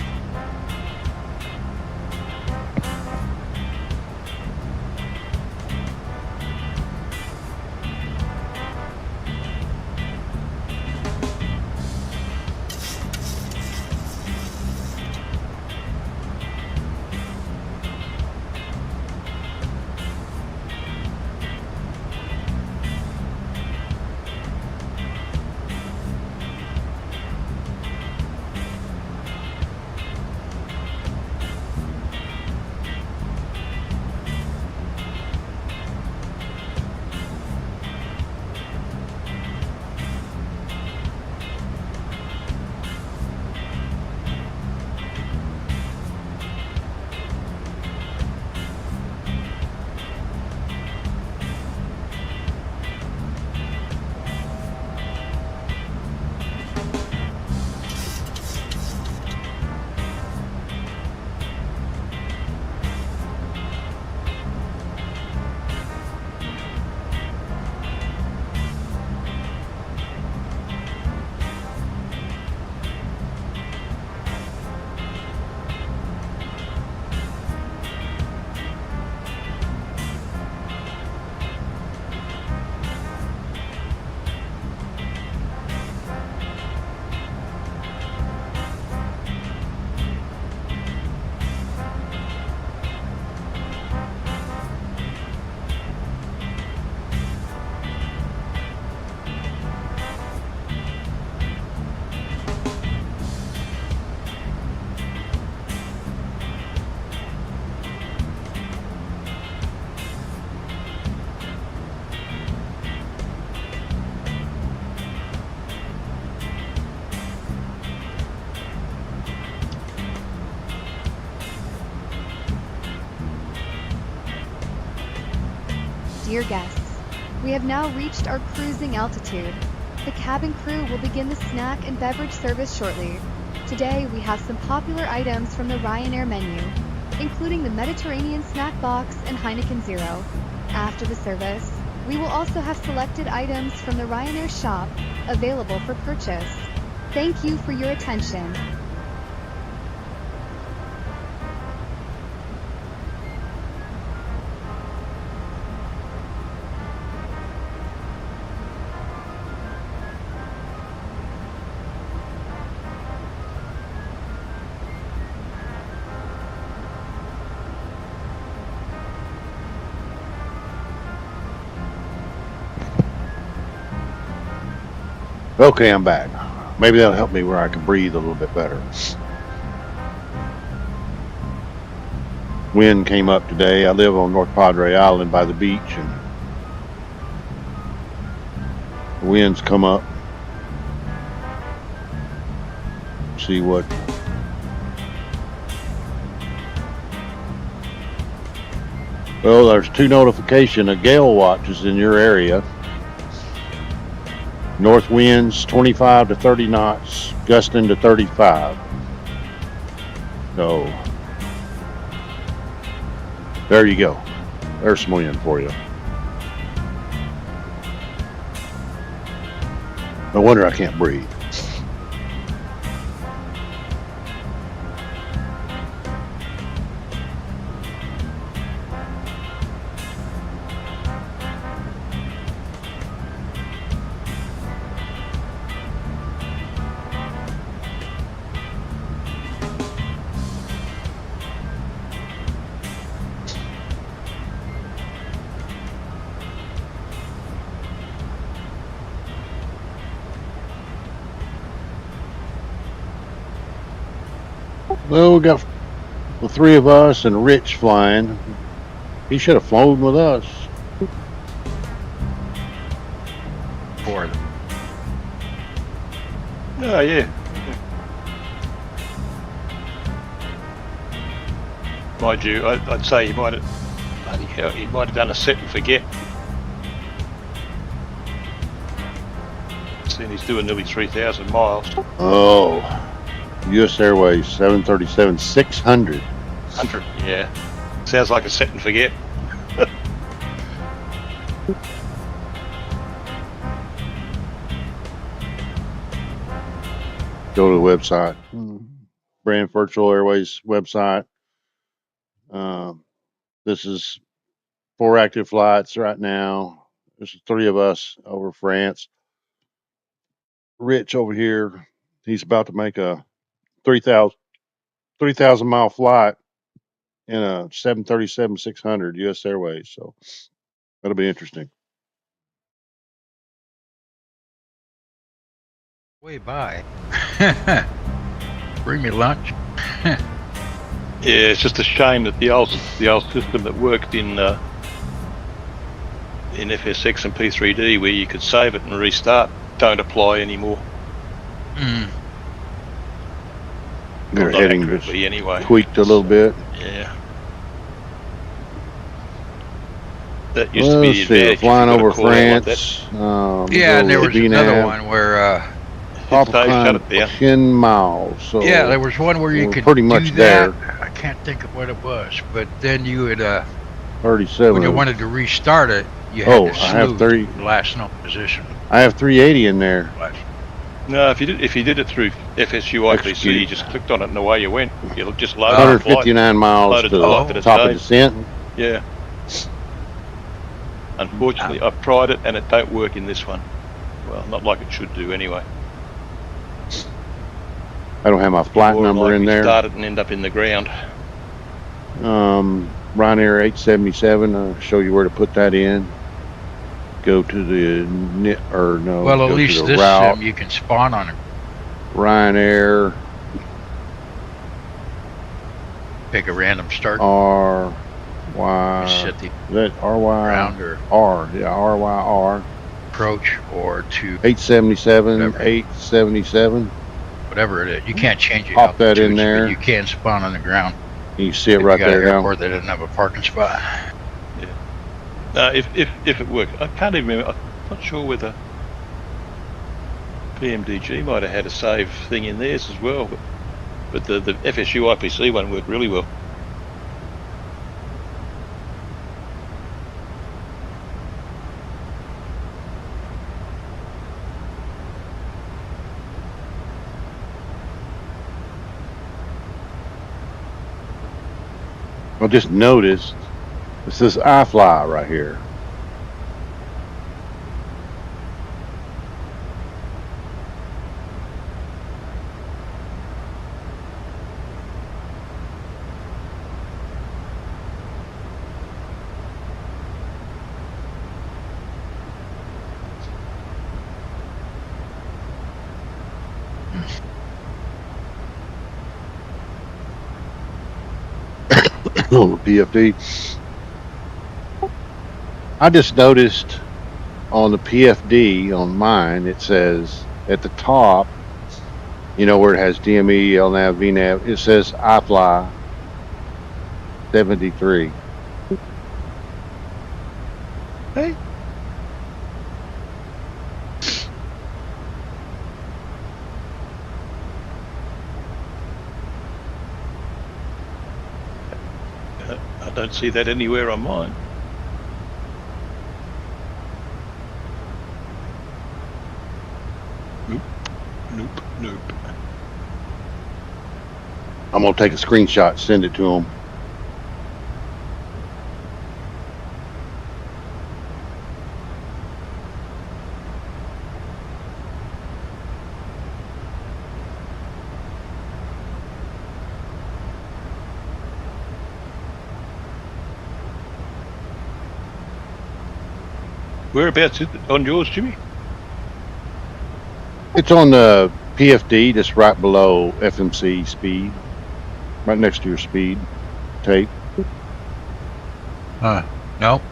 Dear guests, we have now reached our cruising altitude. The cabin crew will begin the snack and beverage service shortly. Today we have some popular items from the Ryanair menu, including the Mediterranean snack box and Heineken Zero. After the service, we will also have selected items from the Ryanair shop available for purchase. Thank you for your attention. Okay, I'm back. Maybe that'll help me where I can breathe a little bit better. Wind came up today. I live on North Padre Island by the beach, and the winds come up. See what well, there's 2 notification of gale watches in your area. North winds 25 to 30 knots, gusting to 35. So there you go. There's some wind for you. No wonder I can't breathe. Well, we got the 3 of us and Rich flying. He should have flown with us. 4 of them. Oh, yeah. Mind you, I'd say he might have done a set and forget. Seeing he's doing nearly 3,000 miles. Oh, U.S. Airways 737-600. 100, yeah. Sounds like a set and forget. Go to the website, Braniff Virtual Airways website. This is 4 active flights right now. There's 3 of us over France. Rich over here, he's about to make a 3,000 mile flight in a 737-600 U.S. Airways. So that'll be interesting. Way by. Bring me lunch. Yeah, it's just a shame that the old system that worked in FSX and P3D, where you could save it and restart, don't apply anymore. Their Not heading accurately just anyway. tweaked a little bit. Yeah. That used to be the advantage. Flying over If you've got a call out like France. Yeah, and there was another BNAV, one where top Dave, shut climb it down. 10 miles. So yeah, there was one where you we're could pretty much do there. that. I can't think of what it was, but then you would 37. when you wanted to restart it, you had to I have slew the last known position. I have 380 in there. No, if you did it through FSU IPC, Execute. you just clicked on it and away you went. You just load the flight. 159 miles Loaded to the flight the at a top of stage. descent. Yeah. Unfortunately, I've tried it and it don't work in this one. Well, not like it should do anyway. I don't have my flight More number likely in there. Start it and end up in the ground. Ryanair 877. I'll show you where to put that in. Go to the Well, at go least to the this route. sim you can spawn on it. Ryanair Pick a random start. RY. Set the Is that RY? ground or R. Yeah, RYR. approach or to 877. Whatever. 877. whatever it is. You can't change it. Pop that in there. But you can spawn on the ground. You can see it If right you got there an now. airport that doesn't have a parking spot. If it worked, I can't even remember. I'm not sure whether PMDG might have had a save thing in theirs as well, but the FSU IPC one worked really well. I just noticed this is iFLY right here. PFD. I just noticed on the PFD on mine, it says at the top, you know, where it has DME, LNAV, VNAV, it says iFLY 73. Hey. I don't see that anywhere on mine. Nope. I'm gonna take a screenshot, send it to them. Whereabouts is it on yours, Jimmy? It's on the PFD, just right below FMC speed, right next to your speed tape. No. Nope.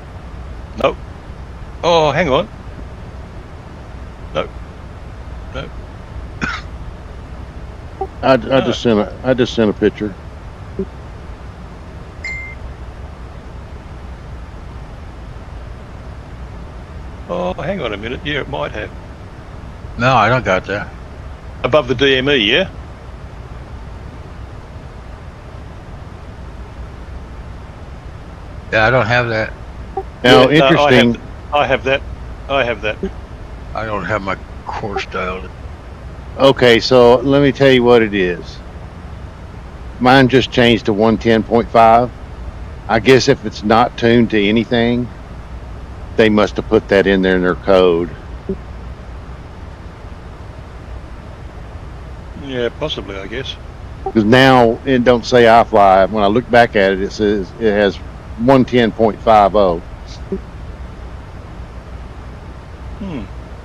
Oh, hang on. No. I just sent a picture. Oh, hang on a minute. Yeah, it might have. No, I don't got that. Above the DME, yeah? Yeah, I don't have that. Now, Yeah, interesting. I have that. I don't have my course dialed. Okay, so let me tell you what it is. Mine just changed to 110.5. I guess if it's not tuned to anything, they must have put that in there in their code. Yeah, possibly, I guess. Because now it don't say iFLY. When I look back at it, it says it has 110.50.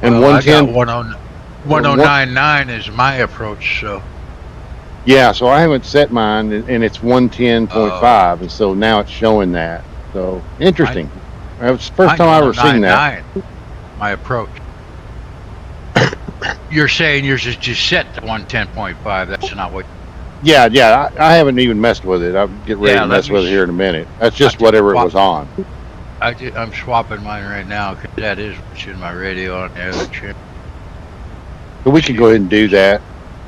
And Well, I got 110. 1099 is my approach, so Yeah, so I haven't set mine, and it's 110.5, and so now it's showing that. So interesting. That was the first time I ever seen that. My approach. You're saying yours is just set to 110.5. That's not what. Yeah, I haven't even messed with it. I'll get ready to mess with it here in a minute. That's just whatever it was on. I'm swapping mine right now because that is what's in my radio on the other chip. But we can go ahead and do that.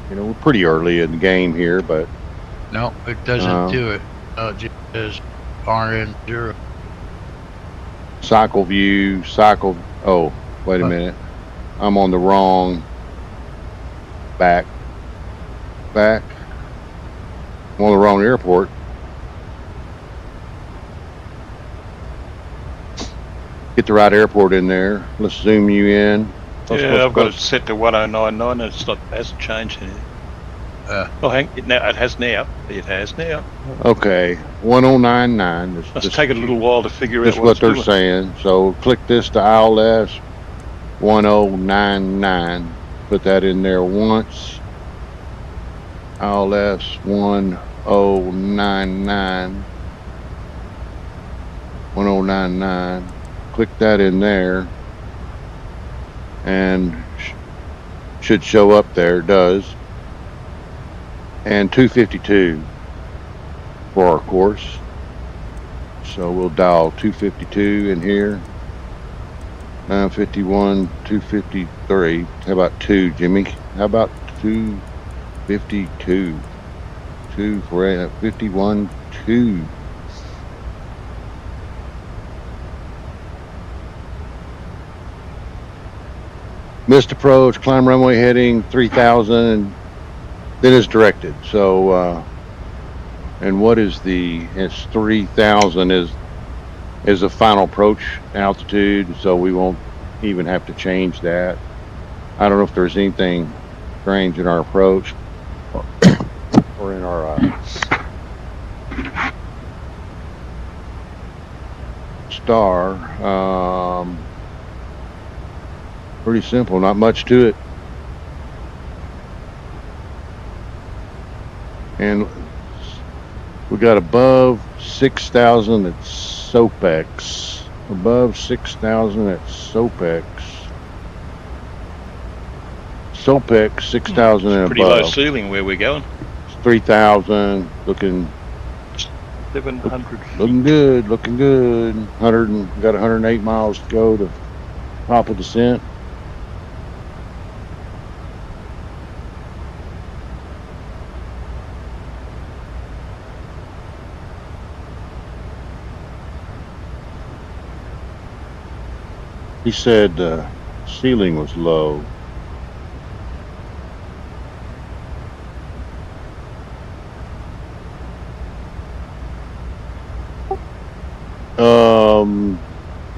You know, we're pretty early in the game here, but No, it doesn't do it. It just says RN0. cycle view, oh, wait a minute. I'm on the wrong back. I'm on the wrong airport. Get the right airport in there. Let's zoom you in. Yeah, I've got it set to 1099 and it hasn't changed anything. It has now. It has now. Okay, 1099. Must take it a little while to figure out Just what they're saying. So click this to ILS 1099. Put that in there once. ILS 1099. 1099. Click that in there. And should show up there. It does. And 252 for our course. So we'll dial 252 in here. 951, 253. How about 2, Jimmy? How about 252? 2 for 51, 2. Missed approach, climb runway heading 3000, and then it's directed. So, and what is it's 3000 is the final approach altitude, so we won't even have to change that. I don't know if there's anything strange in our approach or in our star. Pretty simple, not much to it. And we got above 6,000 at SOPEX. Above 6,000 at SOPEX. SOPEX 6,000 and pretty above. low ceiling where we're going. 3,000, looking 700 feet. looking good, looking good. Got 108 miles to go to top of descent. He said ceiling was low.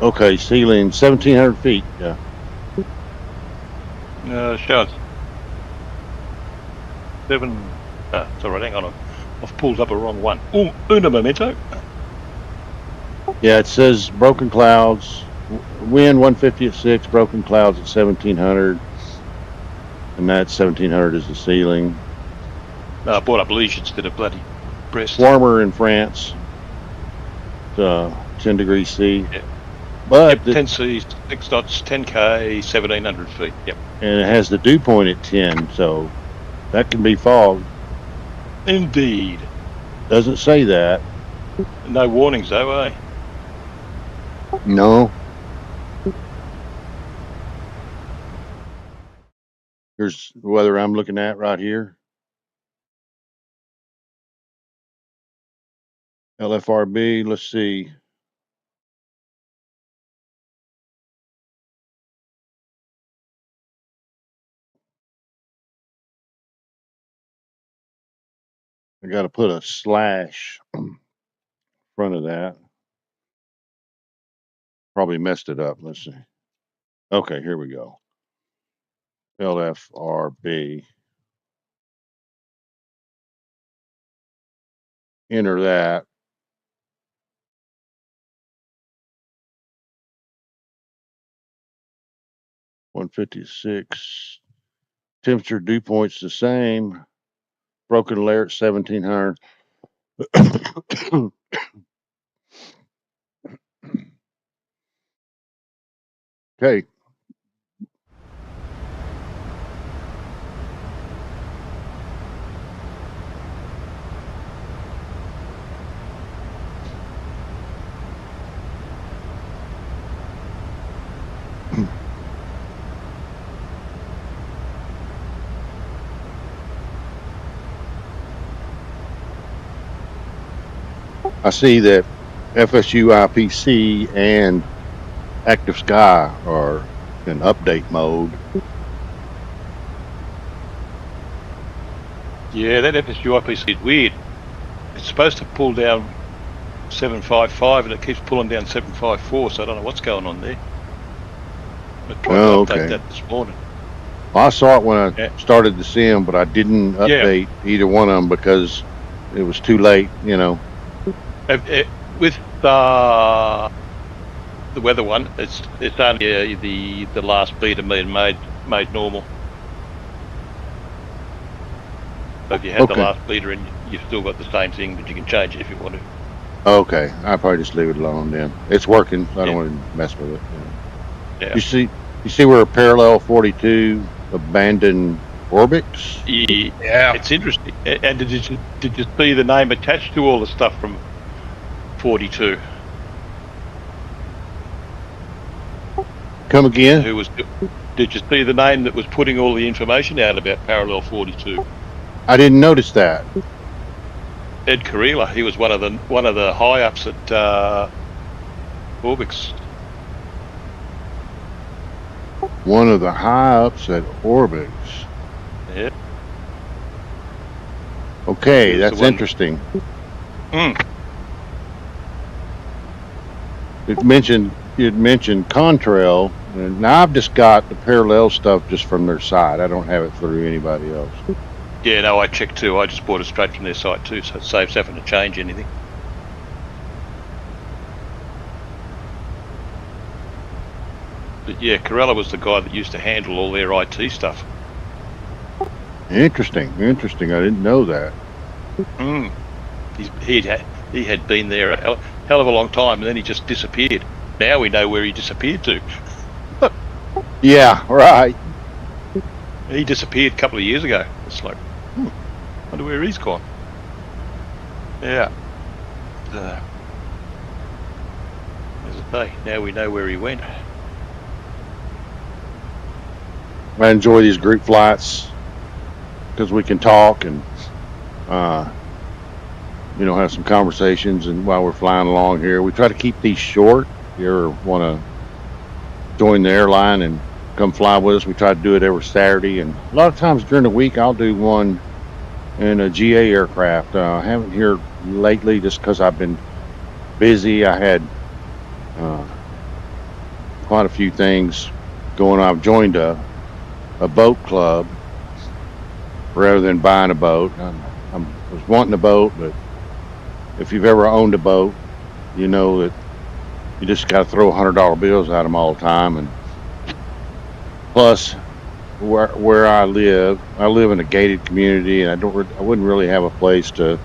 Okay, ceiling 1,700 feet. Yeah. Shows 7. It's alright, hang on. I've pulled up a wrong one. Una momento. Yeah, it says broken clouds. Wind 150 at 6, broken clouds at 1,700. And that 1,700 is the ceiling. No, I brought up Liège instead of bloody Brest. Warmer in France. 10 degrees C. Yeah. But Yep, 10 C, 6 knots, 10K, 1,700 feet. Yep. and it has the dew point at 10, so that can be fog. Indeed. Doesn't say that. No warnings though, eh? No. Here's the weather I'm looking at right here. LFRB, let's see. I got to put a slash in front of that. Probably messed it up. Let's see. Okay, here we go. LFRB. Enter that. $156. Temperature dew point's the same. Broken layer at 1,700. Okay. I see that FSU IPC and Active Sky are in update mode. Yeah, that FSU IPC is weird. It's supposed to pull down 755 and it keeps pulling down 754, so I don't know what's going on there. I tried to update that this morning. Well, I saw it when I started to see them, but I didn't update either one of them because it was too late, you know. With the weather one, it's only the last beater made normal. So if you had the last beater in, you've still got the same thing, but you can change it if you want to. Okay, I'll probably just leave it alone then. It's working. I don't want to mess with it. Yeah. You see where parallel 42 abandoned orbits? Yeah, it's interesting. And did you see the name attached to all the stuff from 42? Come again? Who was? Did you see the name that was putting all the information out about Parallel 42? I didn't notice that. Ed Carrila. He was one of the high ups at Orbix. One of the high ups at Orbix. Yeah. Okay, He was that's the one- interesting. Mm. You'd mentioned Contrail, and now I've just got the parallel stuff just from their site. I don't have it through anybody else. Yeah, no, I checked too. I just bought it straight from their site too, so it saves having to change anything. But yeah, Corella was the guy that used to handle all their IT stuff. Interesting. I didn't know that. Mm. He had been there a hell of a long time, and then he just disappeared. Now we know where he disappeared to. Yeah, right. He disappeared a couple of years ago. It's like, wonder where he's gone. Yeah. As I say, now we know where he went. I enjoy these group flights because we can talk and have some conversations, and while we're flying along here, we try to keep these short. If you ever want to join the airline and come fly with us, we try to do it every Saturday, and a lot of times during the week I'll do one in a GA aircraft. I haven't here lately just because I've been busy. I had quite a few things going on. I've joined a boat club rather than buying a boat. I was wanting a boat, but if you've ever owned a boat, you know that you just got to throw $100 bills at them all the time. And plus, where I live in a gated community, and I wouldn't really have a place to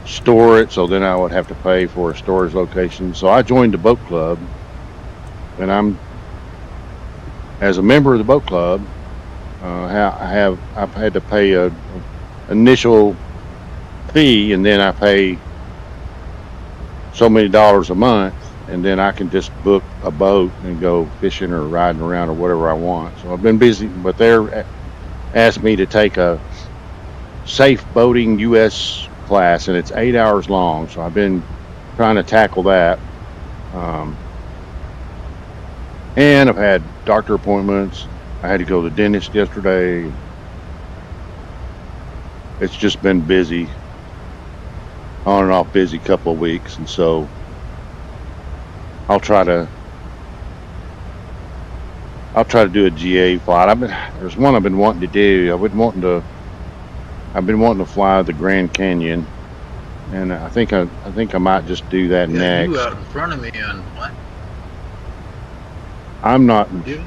store it, so then I would have to pay for a storage location. So I joined the boat club, and as a member of the boat club, I've had to pay a initial fee, and then I pay so many dollars a month, and then I can just book a boat and go fishing or riding around or whatever I want. So I've been busy, but they're asked me to take a safe boating US class, and it's 8 hours long. So I've been trying to tackle that. And I've had doctor appointments. I had to go to the dentist yesterday. It's just been busy, on and off busy couple of weeks, and so I'll try to do a GA flight. There's one I've been wanting to do. I've been wanting to fly the Grand Canyon, and I think I might just do that next. You out in front of me on what? I'm not. You?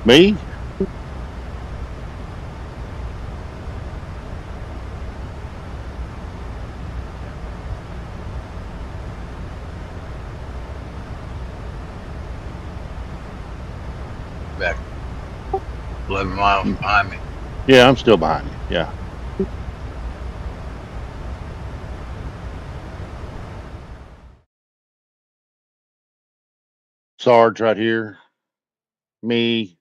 Me? Back 11 miles behind me. Yeah, I'm still behind you. Yeah. Sarge right here. Me.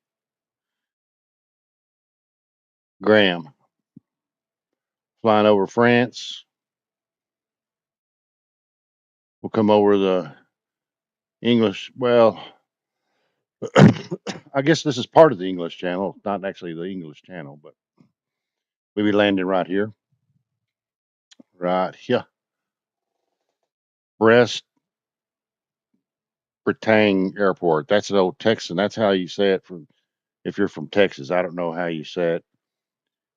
Graham. Flying over France. We'll come over the English. Well, I guess this is part of the English Channel. Not actually the English Channel, but we'll be landing right here. Right here. Brest Bretagne Airport. That's an old Texan. That's how you say it if you're from Texas. I don't know how you say it.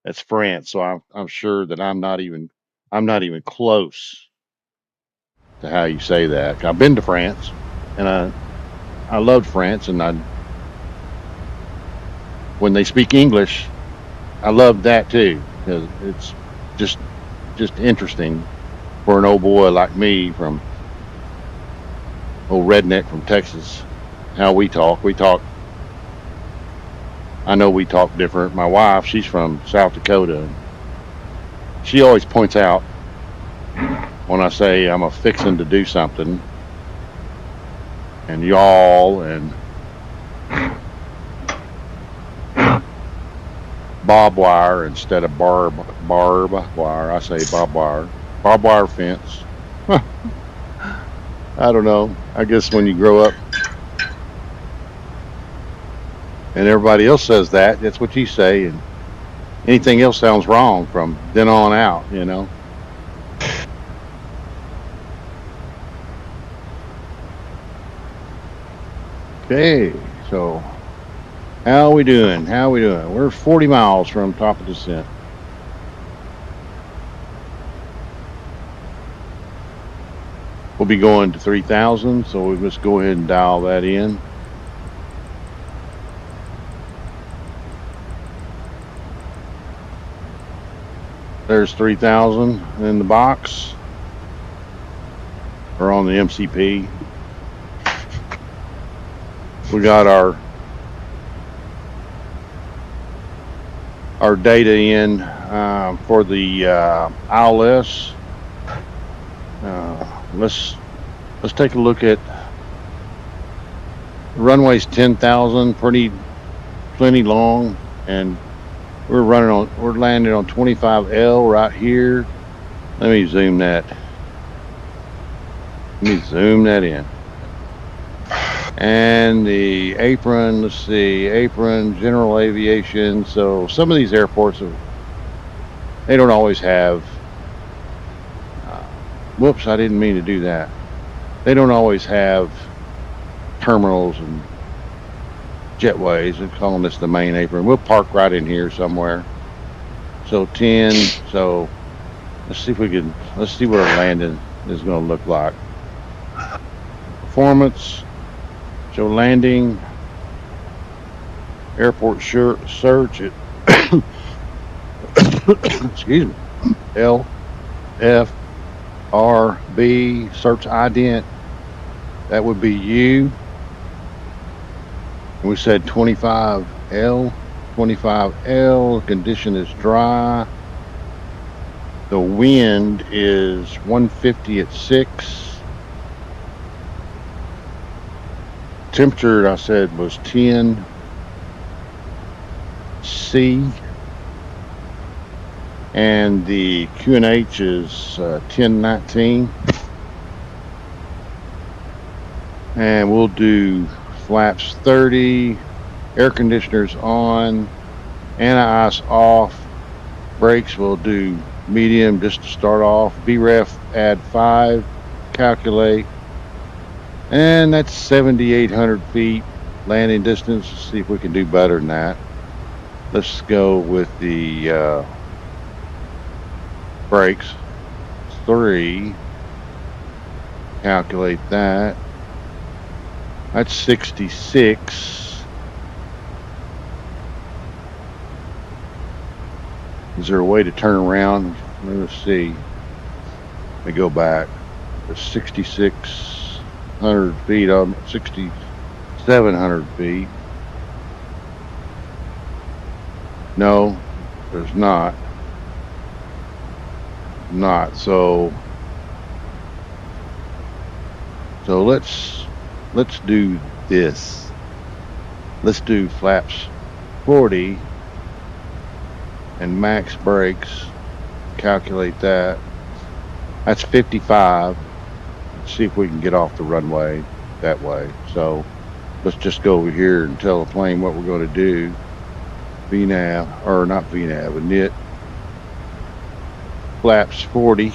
That's France. So I'm sure that I'm not even close to how you say that. I've been to France, and I loved France, and when they speak English, I love that too, because it's just interesting for an old boy like me, from old redneck from Texas, how we talk. I know we talk different. My wife, she's from South Dakota, and she always points out when I say I'm a fixing to do something, and yawl and bob wire instead of barb wire. I say bob wire fence. I don't know. I guess when you grow up and everybody else says that, that's what you say, and anything else sounds wrong from then on out, you know. Okay, so how we doing? We're 40 miles from top of descent. We'll be going to 3,000, so we just go ahead and dial that in. There's 3,000 in the box, or on the MCP. We got our data in for the ILS. Let's take a look at the runway's 10,000, plenty long, and we're landing on 25L right here. Let me zoom that in. And the apron, let's see, apron, general aviation. So some of these airports, they don't always have, whoops, I didn't mean to do that. They don't always have terminals and jetways. We're calling this the main apron. We'll park right in here somewhere. So 10, so let's see what our landing is going to look like. Performance. So landing, airport search at excuse me, LFRB, search ident, that would be you. We said 25L, condition is dry. The wind is 150 at 6. Temperature, I said, was 10 C, and the QNH is 1019. And we'll do flaps 30, air conditioners on, anti-ice off, brakes we'll do medium just to start off, VREF add 5, calculate. And that's 7,800 feet landing distance. Let's see if we can do better than that. Let's go with the brakes. 3. Calculate that. That's 66. Is there a way to turn around? Let's see. Let me go back. There's 6,600 feet on 6,700 feet. No, there's not. So let's do this. Let's do flaps 40 and max brakes. Calculate that. That's 55. Let's see if we can get off the runway that way. So let's just go over here and tell the plane what we're going to do. VNAV, or not VNAV, but NIT. Flaps 40.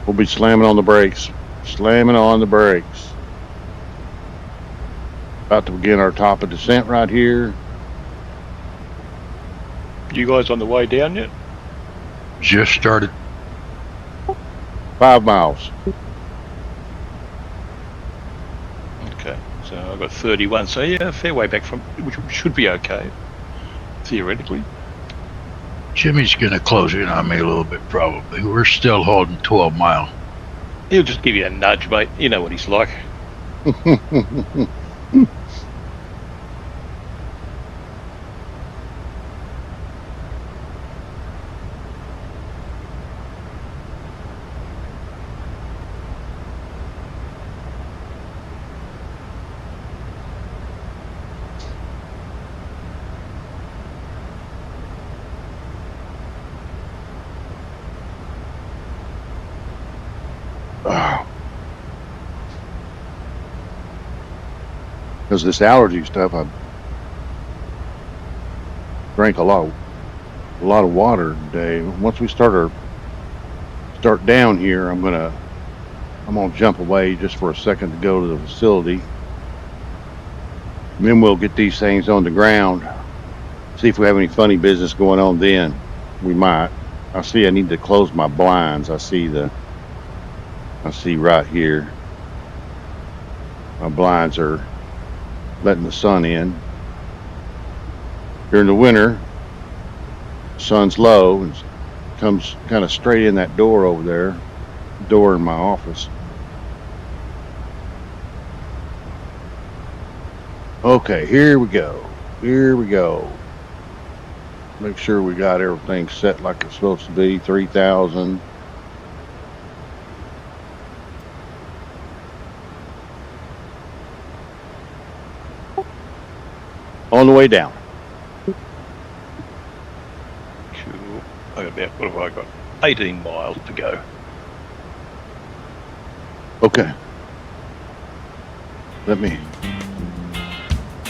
We'll be slamming on the brakes. About to begin our top of descent right here. You guys on the way down yet? Just started. 5 miles. Okay, so I've got 31, so yeah, a fair way back from, which should be okay, theoretically. Jimmy's going to close in on me a little bit, probably. We're still holding 12 mile. He'll just give you a nudge, mate. You know what he's like. Because this allergy stuff, I drank a lot of water today. Once we start down here, I'm gonna jump away just for a second to go to the facility. And then we'll get these things on the ground. See if we have any funny business going on then. We might. I see I need to close my blinds. I see right here. My blinds are letting the sun in. During the winter, sun's low and comes kind of straight in that door over there, door in my office. Okay, here we go. Make sure we got everything set like it's supposed to be. 3,000. On the way down. Cool. What have I got? 18 miles to go. Okay.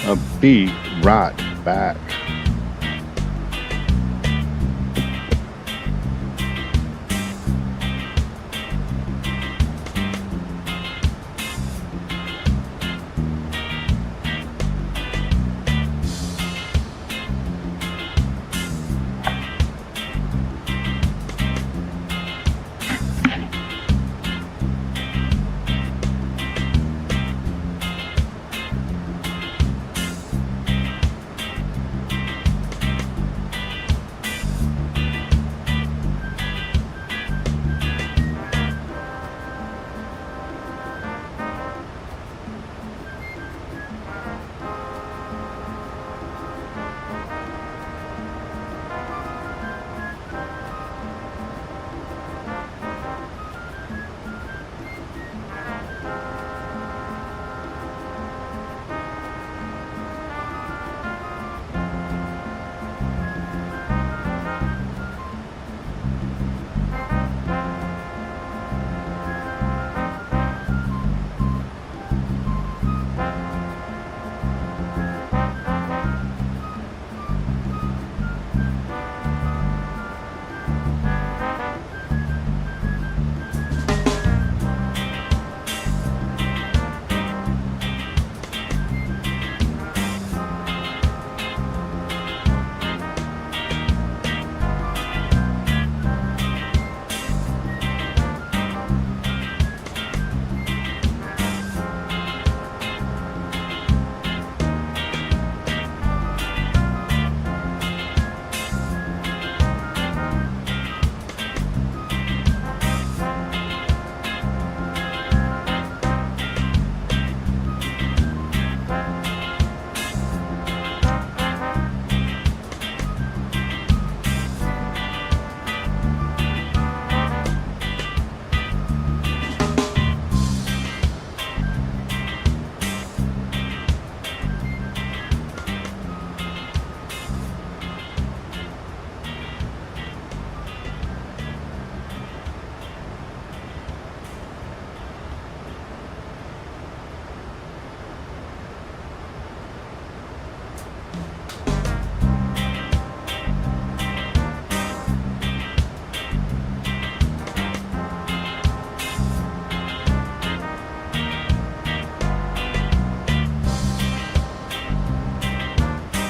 I'll be right back.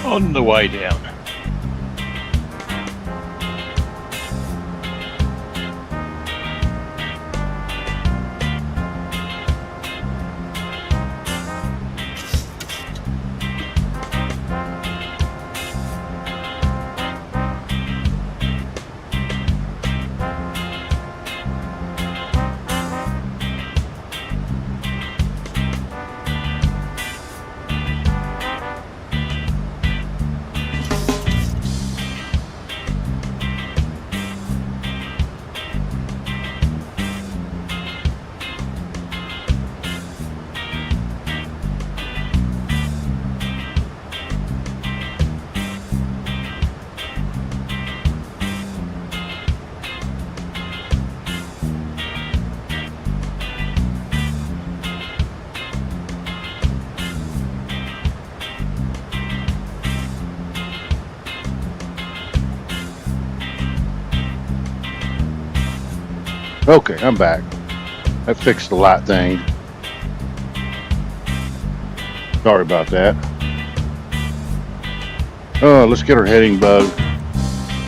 On the way down. Okay, I'm back. I fixed the light thing. Sorry about that. Let's get our heading bug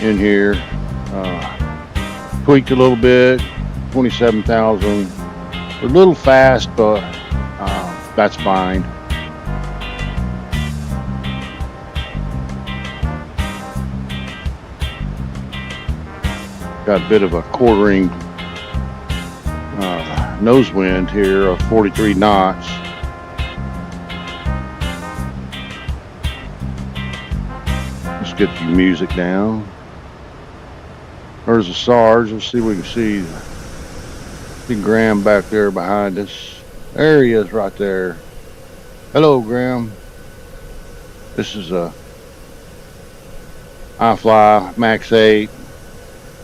in here. Tweaked a little bit. 27,000. A little fast, but that's fine. Got a bit of a quartering nose wind here of 43 knots. Let's get the music down. There's a Sarge. Let's see if we can see Graham back there behind us. There he is right there. Hello, Graham. This is a iFLY Max 8.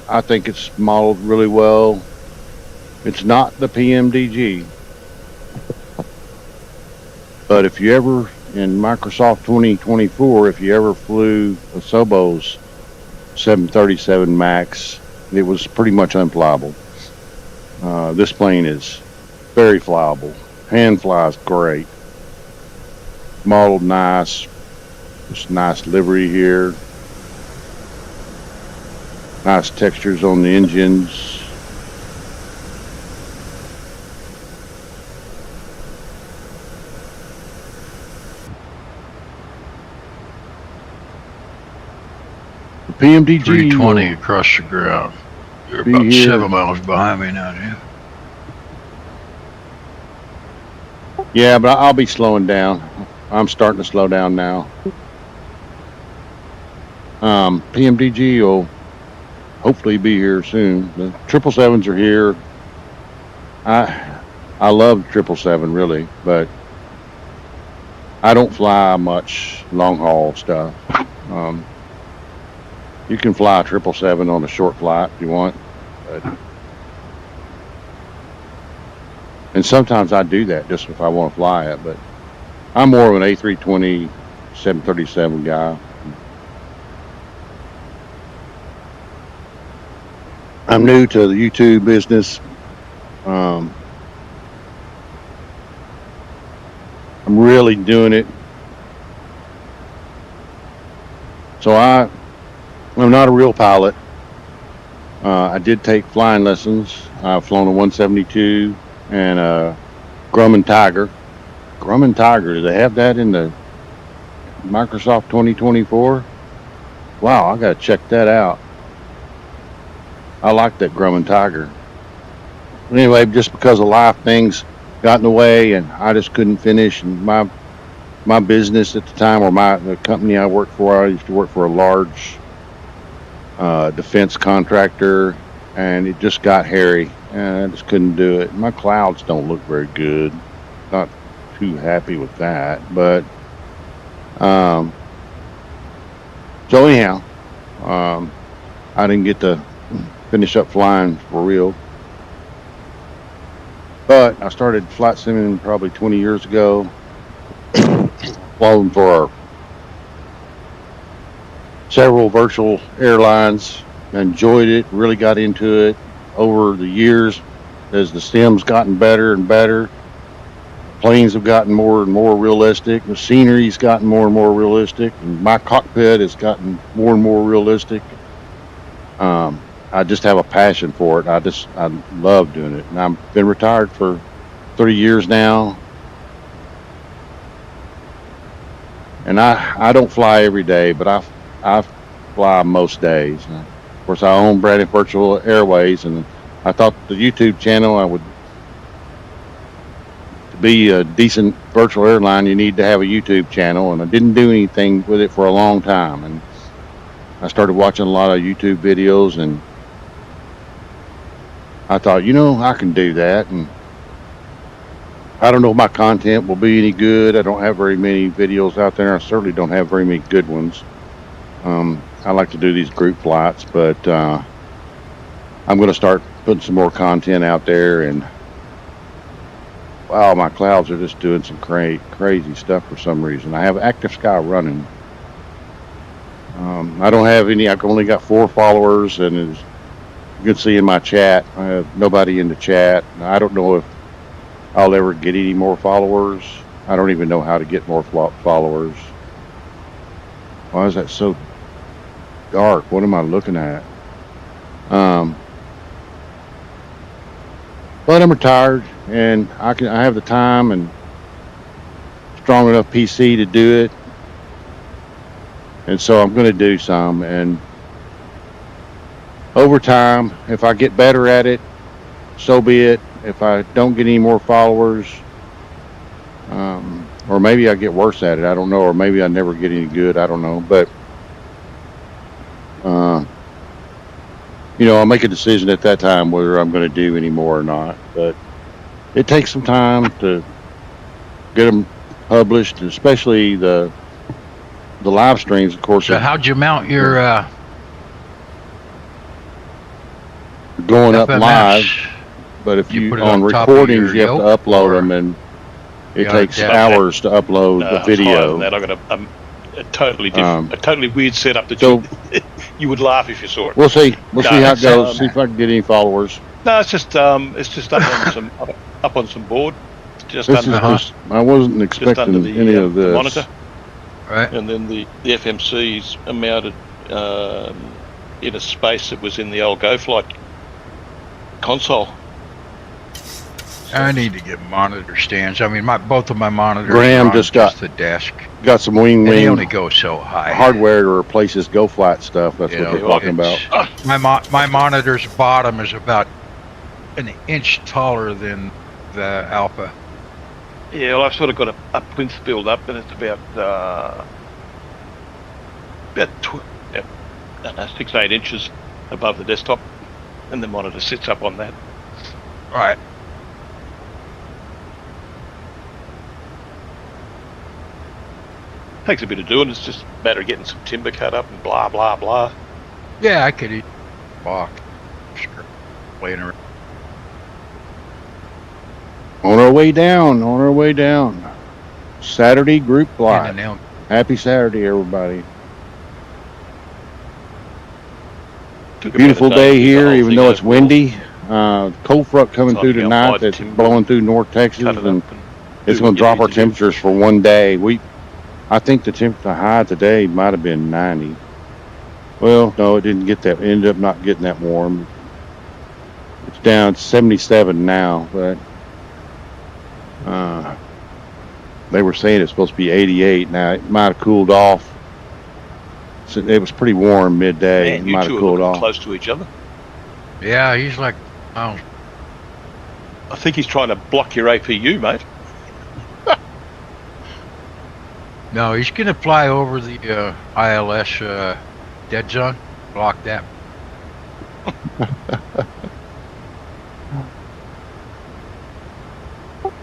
I think it's modeled really well. It's not the PMDG. But if you ever, in Microsoft 2024, if you ever flew a Sobo's 737 Max, it was pretty much unflyable. This plane is very flyable. Hand flies great. Modeled nice. Just nice livery here. Nice textures on the engines. The PMDG 320 across the ground. You're be about here. 7 miles behind me now, dude. Yeah, but I'll be slowing down. I'm starting to slow down now. PMDG will hopefully be here soon. The 777s are here. I love 777 really, but I don't fly much long haul stuff. You can fly a 777 on a short flight if you want, but and sometimes I do that just if I want to fly it, but I'm more of an A320 737 guy. I'm new to the YouTube business. I'm really doing it. So I'm not a real pilot. I did take flying lessons. I've flown a 172 and a Grumman Tiger. Grumman Tiger, do they have that in the Microsoft 2024? Wow, I gotta check that out. I like that Grumman Tiger. Anyway, just because of life, things got in the way and I just couldn't finish. And my business at the time, or the company I worked for, I used to work for a large defense contractor, and it just got hairy and I just couldn't do it. My clouds don't look very good. Not too happy with that, but so anyhow, I didn't get to finish up flying for real. But I started flight simming probably 20 years ago. Flown for several virtual airlines. Enjoyed it, really got into it over the years as the sims gotten better and better. Planes have gotten more and more realistic. The scenery's gotten more and more realistic. And my cockpit has gotten more and more realistic. I just have a passion for it. I love doing it. And I've been retired for 3 years now. And I don't fly every day, but I fly most days. And of course, I own Braniff Virtual Airways, and I thought the YouTube channel, to be a decent virtual airline, you need to have a YouTube channel, and I didn't do anything with it for a long time. And I started watching a lot of YouTube videos, and I thought, I can do that. And I don't know if my content will be any good. I don't have very many videos out there. I certainly don't have very many good ones. I like to do these group flights, but I'm going to start putting some more content out there. And wow, my clouds are just doing some crazy stuff for some reason. I have Active Sky running. I don't have any. I've only got 4 followers, and you can see in my chat, I have nobody in the chat. I don't know if I'll ever get any more followers. I don't even know how to get more followers. Why is that so dark? What am I looking at? But I'm retired, and I have the time and strong enough PC to do it, and so I'm going to do some. And over time, if I get better at it, so be it. If I don't get any more followers, or maybe I get worse at it, I don't know, or maybe I never get any good, I don't know. But I'll make a decision at that time whether I'm going to do any more or not. But it takes some time to get them published, especially the live streams, of course. So how'd you mount your going up FMS? live? But if You you put it on on top of recordings, your you have to yoke, upload or them, and it you takes gotta hours to upload the It's higher video. than that. I got a totally different, a totally weird setup that So you would laugh if you saw it. we'll see. We'll see how it it's, goes. See if I can get any followers. No, it's just up on some board, just This is under just. I wasn't just under expecting the, any of the this. monitor, right? and then the FMC's are mounted in a space that was in the old GoFlight console. I need to get monitor stands. I mean, both of my monitors Graham are on just got- the desk. Got some wing And they only wing go so high. hardware to replace this Go Flight stuff. That's You what know, they're talking about. it's- My monitor's bottom is about an inch taller than the Alpha. Yeah, well, I've sort of got a plinth build up, and it's about 6-8 inches above the desktop, and the monitor sits up on that. Right. Takes a bit of doing. It's just a matter of getting some timber cut up and blah blah blah. Yeah, I could eat bark. Playing around. On our way down. Saturday group And live. now Happy Saturday, everybody. Took a Beautiful bit of time day to get the here, whole even thing though it's over well. windy. Cold front coming Time through to get tonight outside that's timber, blowing through North Texas, cut it and up, and it's do going what to drop you our need to do. temperatures for one day. I think the high today might have been 90. Well, no, it didn't get that. It ended up not getting that warm. It's down to 77 now, but they were saying it's supposed to be 88. Now it might have cooled off. So it was pretty warm midday. Man, It you might two have are cooled looking off. close to each other. yeah, he's like, oh, I think he's trying to block your APU, mate. no, he's gonna fly over the ILS dead zone, block that.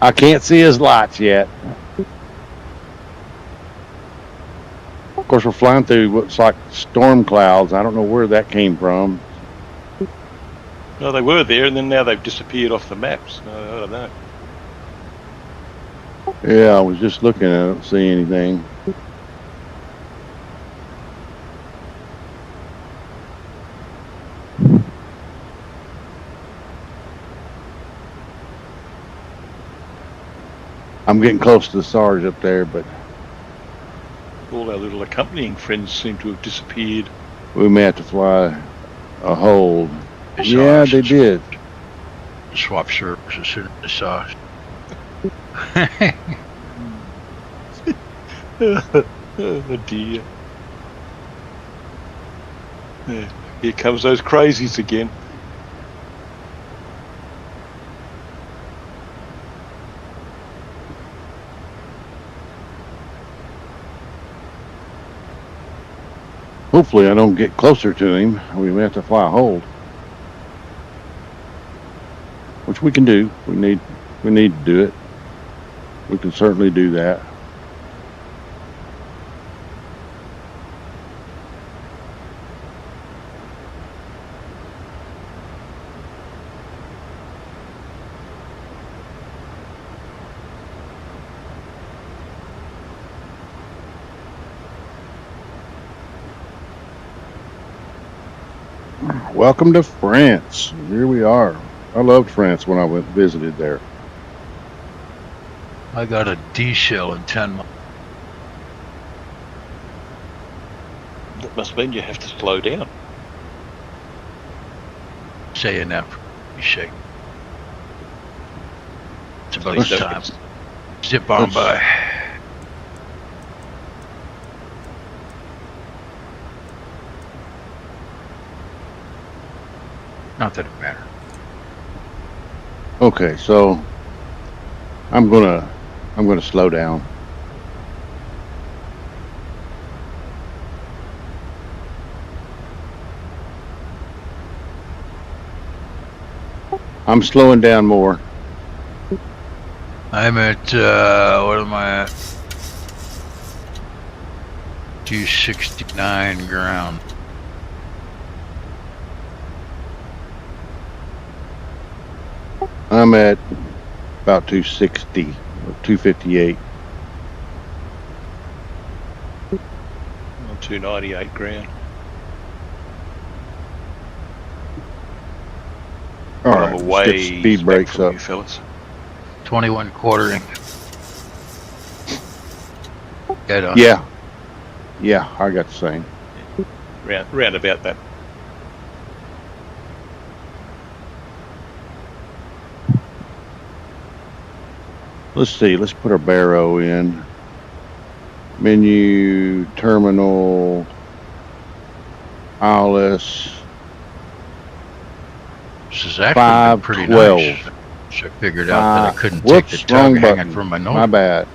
I can't see his lights yet. Of course, we're flying through what's like storm clouds. I don't know where that came from. No, they were there, and then now they've disappeared off the maps. I don't know. Yeah, I was just looking. I don't see anything. I'm getting close to the SARS up there, but All our little accompanying friends seem to have disappeared. we may have to fly a hold. They saw Yeah, us they and did. Swap servers as soon as they saw us. Oh dear. Yeah, here comes those crazies again. Hopefully, I don't get closer to him. We may have to fly a hold, which we can do. We need to do it. We can certainly do that. Welcome to France. Here we are. I loved France when I went visited there. I got a D shell in 10 months. That must mean you have to slow down. Saying that for me shake. It's about Please time. don't. Zip on by. Not that it matters. Okay, so I'm gonna slow down. I'm slowing down more. I'm at, what am I at? 269 ground. I'm at about 260 or 258. 298 ground. All I'm right, let's away get speed brakes from up. you fellas. 21 quartering. Dead on. Yeah, I got the same. Round about that. Let's see. Let's put our Barrow in. Menu, terminal, ILS. This is actually been pretty 512. nice. So I figured out that I couldn't Whoops, take the tug wrong hanging button. from my nose. My bad.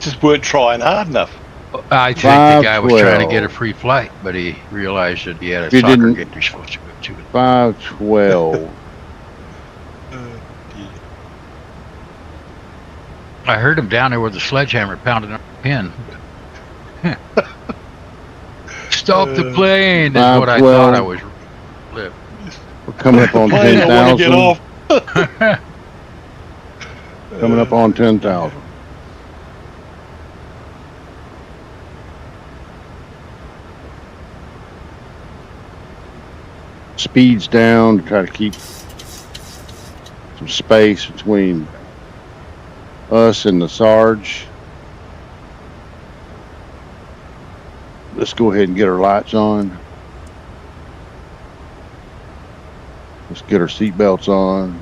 Just weren't trying hard enough. I think the guy was trying to get a 512. free flight, but he realized that he had a You soccer didn't- game he's supposed to go to. 512. I heard him down there with the sledgehammer pounding on the pin. Stop the plane is what I thought I was. Live. We're coming up on Plane, I want to get 10,000. off. Coming up on 10,000. Speeds down to try to keep some space between us and the Sarge. Let's go ahead and get our lights on. Let's get our seatbelts on.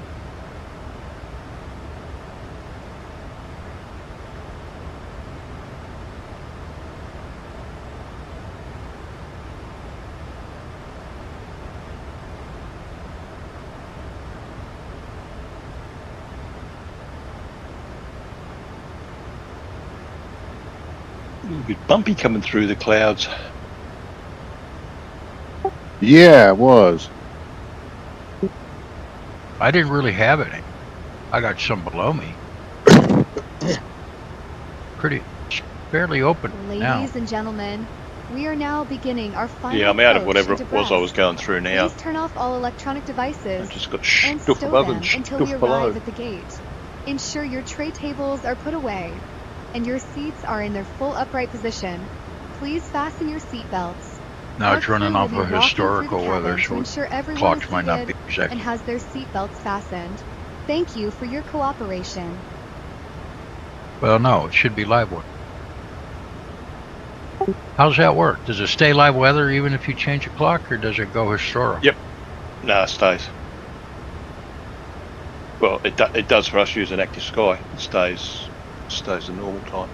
A little bit bumpy coming through the clouds. Yeah, it was. I didn't really have any. I got some below me. Pretty, fairly open now. Ladies and gentlemen, we are now beginning our final Yeah, I'm out of approach whatever into it was I was Brest. going through now. Please turn off all electronic I devices just got and stuff stow above them and until we stuff arrive below. at the gate. Ensure your tray tables are put away and your seats are in their full upright position. Please fasten your seat belts. Now Our it's running crew will off be of walking through the historical cabin weather, to so ensure everyone clocks is might not be seated exact. and has their seat belts fastened. Thank you for your cooperation. Well, no, it should be live weather. How's that work? Does it stay live weather even if you change the clock, or does it go historical? Yep. No, it stays. Well, it does for us using active sky. It stays the normal time.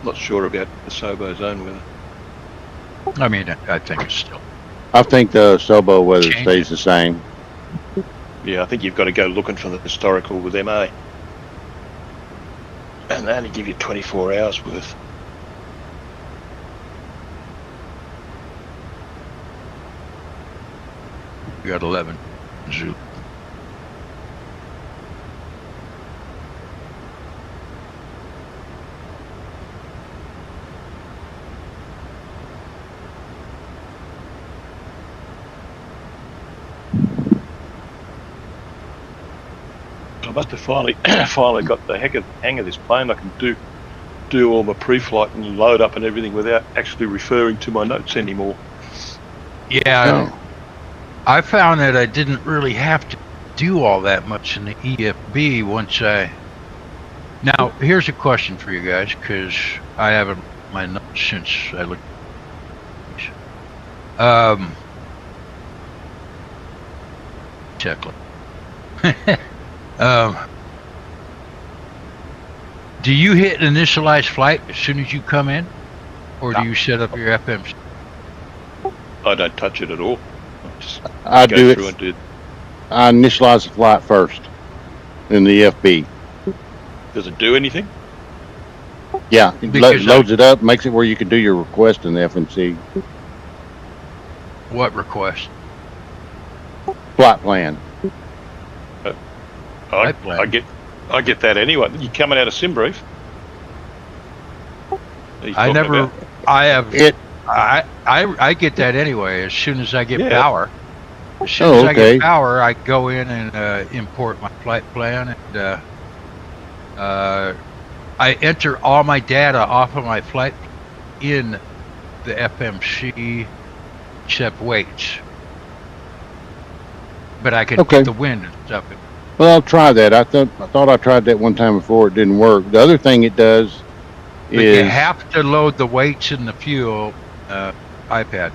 Not sure about the Sobo zone weather. I mean, I think it's still. I think the Sobo weather Change stays it. the same. Yeah, I think you've got to go looking for the historical with MA. And they only give you 24 hours worth. We got 11. Zoo. I must have finally got the hang of this plane. I can do do all my pre-flight and load up and everything without actually referring to my notes anymore. Yeah, Oh. I found that I didn't really have to do all that much in the EFB once I. Now, here's a question for you guys, because I haven't my notes since I looked. Checklist. Do you hit initialize flight as soon as you come in, or do you set up your FMC? I don't touch it at all. I Go do through it. and do. I initialize the flight first in the FB. Does it do anything? Yeah, it Because loads it up, makes it where you can do your request in the FMC. What request? Flight plan. I plan. get that anyway. You coming out of SimBrief? I never. About? I have. It. I get that anyway. As soon as I get Yeah. power. As soon as I okay. get power, I go in and import my flight plan, and I enter all my data off of my flight in the FMC, except weights. But I can Okay. put the wind and stuff in. Well, I'll try that. I thought I tried that one time before. It didn't work. The other thing it does But is you have to load the weights and the fuel iPad.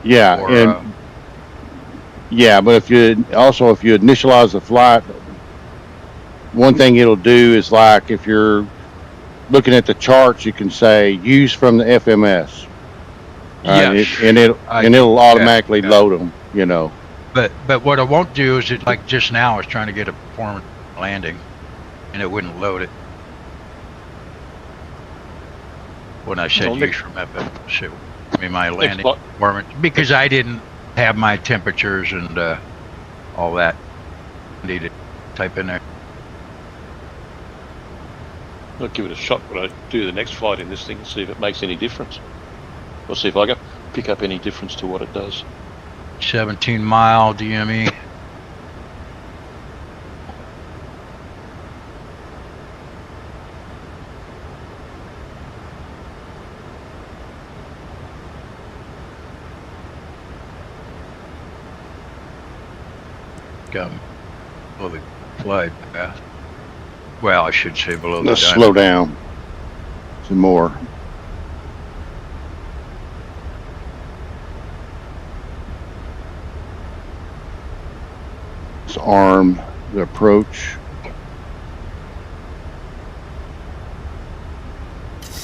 yeah, Or, and yeah, but if you initialize the flight, one thing it'll do is, like, if you're looking at the charts, you can say use from the FMS, Yes. and it'll automatically yeah. load them. You know. But what it won't do is, it, like just now I was trying to get a performance landing and it wouldn't load it when I said Well, use from FMC. I mean my Next landing flight- performance, because I didn't have my temperatures and all that needed to type in there. I'll give it a shot when I do the next flight in this thing and see if it makes any difference. We'll see if I can pick up any difference to what it does. 17-mile DME. Got below the glide path. Well, I should say below the Let's diamond. slow down some more. Let's arm the approach.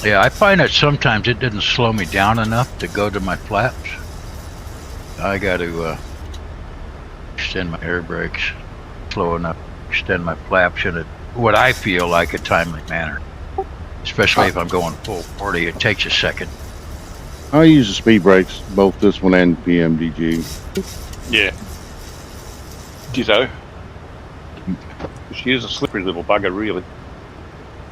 Yeah, I find that sometimes it didn't slow me down enough to go to my flaps. I got to extend my air brakes slow enough, extend my flaps in what I feel like a timely manner. Especially if I'm going full 40, it takes a second. I use the speed brakes, both this one and PMDG. Yeah. Ditto. She is a slippery little bugger, really.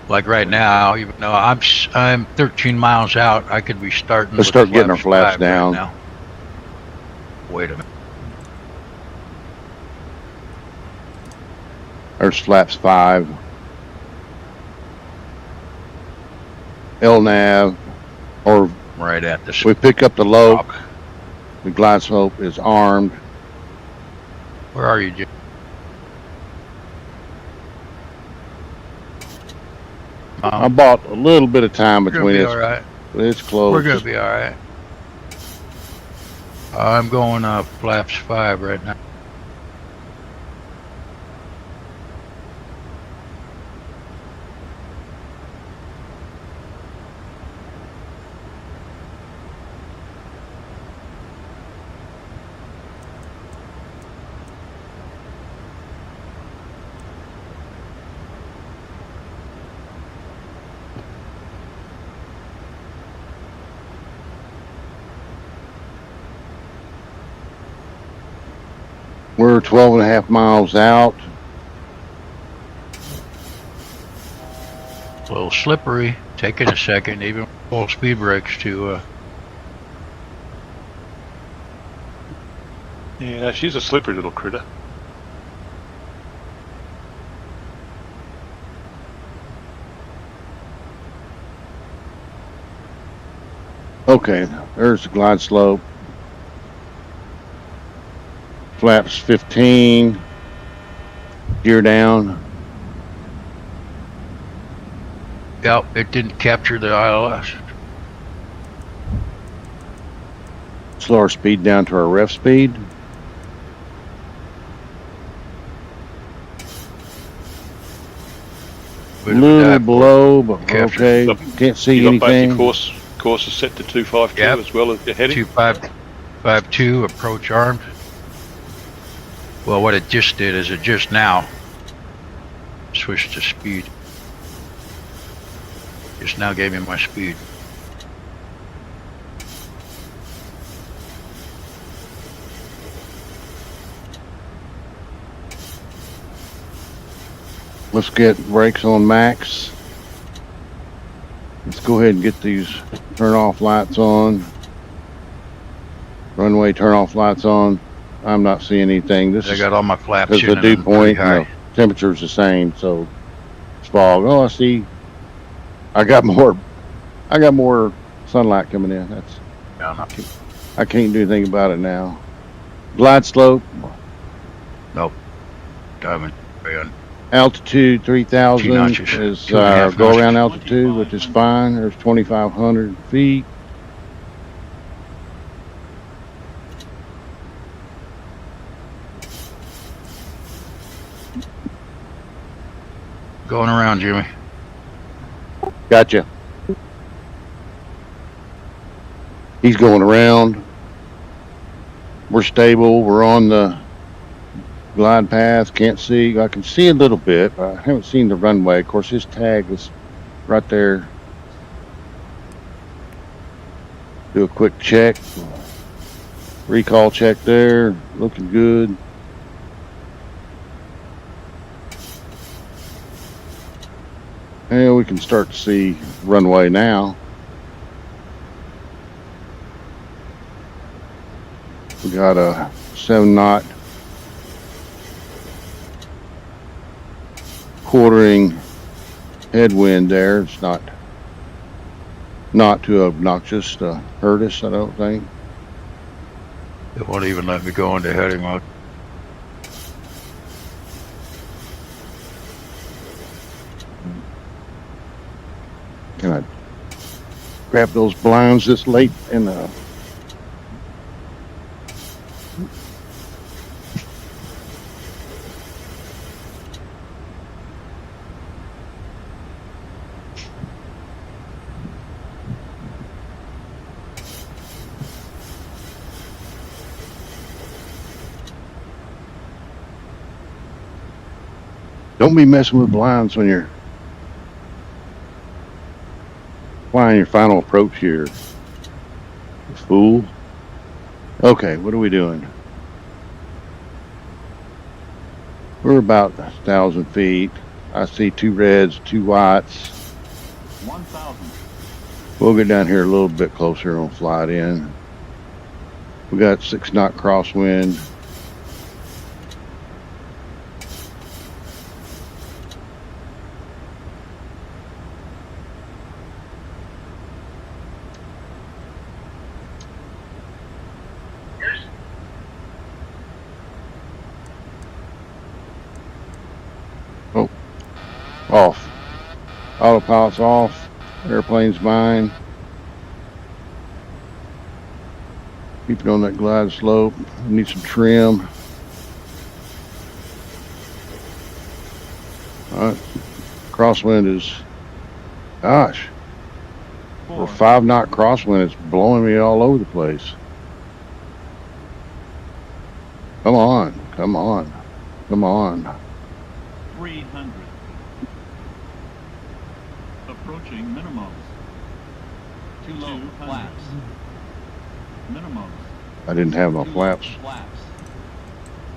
Like right now, even though I'm 13 miles out, I could be starting. Let's with start getting our flaps 5 down. Right now. Wait a minute. There's flaps 5. LNAV, or Right at the. we pick up the loc. The glide slope is armed. Where are you, Jim? I bought a little bit of time We're gonna between be us, all right. but it's close. We're gonna be all right. I'm going flaps 5 right now. We're 12 and a half miles out. A little slippery, taking a second, even full speed brakes to. Yeah, she's a slippery little critter. Okay, there's the glide slope. Flaps 15. Gear down. Yep, it didn't capture the ILS. Slow our speed down to our ref speed. A little below, but okay. Can't see You got both anything. your courses set to 252 Yep. as well as your heading. 2552 approach armed. Well, what it just did is it just now switched to speed. Just now gave me my speed. Let's get brakes on max. Let's go ahead and get these turn off lights on. Runway turn off lights on. I'm not seeing anything. This I is got all my flaps because in the and dew I'm pretty point, high. the temperature's the same, so it's fog. Oh, I see. I got more sunlight coming in. Yeah, I can't do anything about it now. Glide slope, nope. Diamond. Band. altitude 3,000 2 notches. is 2.5 go around notches. altitude, which is fine. There's 2,500 feet. Going around, Jimmy. Gotcha. He's going around. We're stable. We're on the glide path. Can't see. I can see a little bit. I haven't seen the runway. Of course, his tag is right there. Do a quick check. Recall check there. Looking good. And we can start to see runway now. We got a 7-knot quartering headwind there. It's not too obnoxious to hurt us, I don't think. It won't even let me go into heading mode. Can I grab those blinds this late in the... Don't be messing with blinds when you're flying your final approach here. Fool. Okay, what are we doing? We're about 1,000 feet. I see 2 reds, 2 whites. 1,000. We'll get down here a little bit closer and we'll fly it in. We got 6-knot crosswind. Off. Autopilot's off. Airplane's mine. Keep it on that glide slope. Need some trim. Alright. Crosswind is, gosh, for 5-knot crosswind, it's blowing me all over the place. Come on, come on, come on. 300. Approaching minimums. Too low. Flaps. Minimums. I didn't have my flaps Flaps.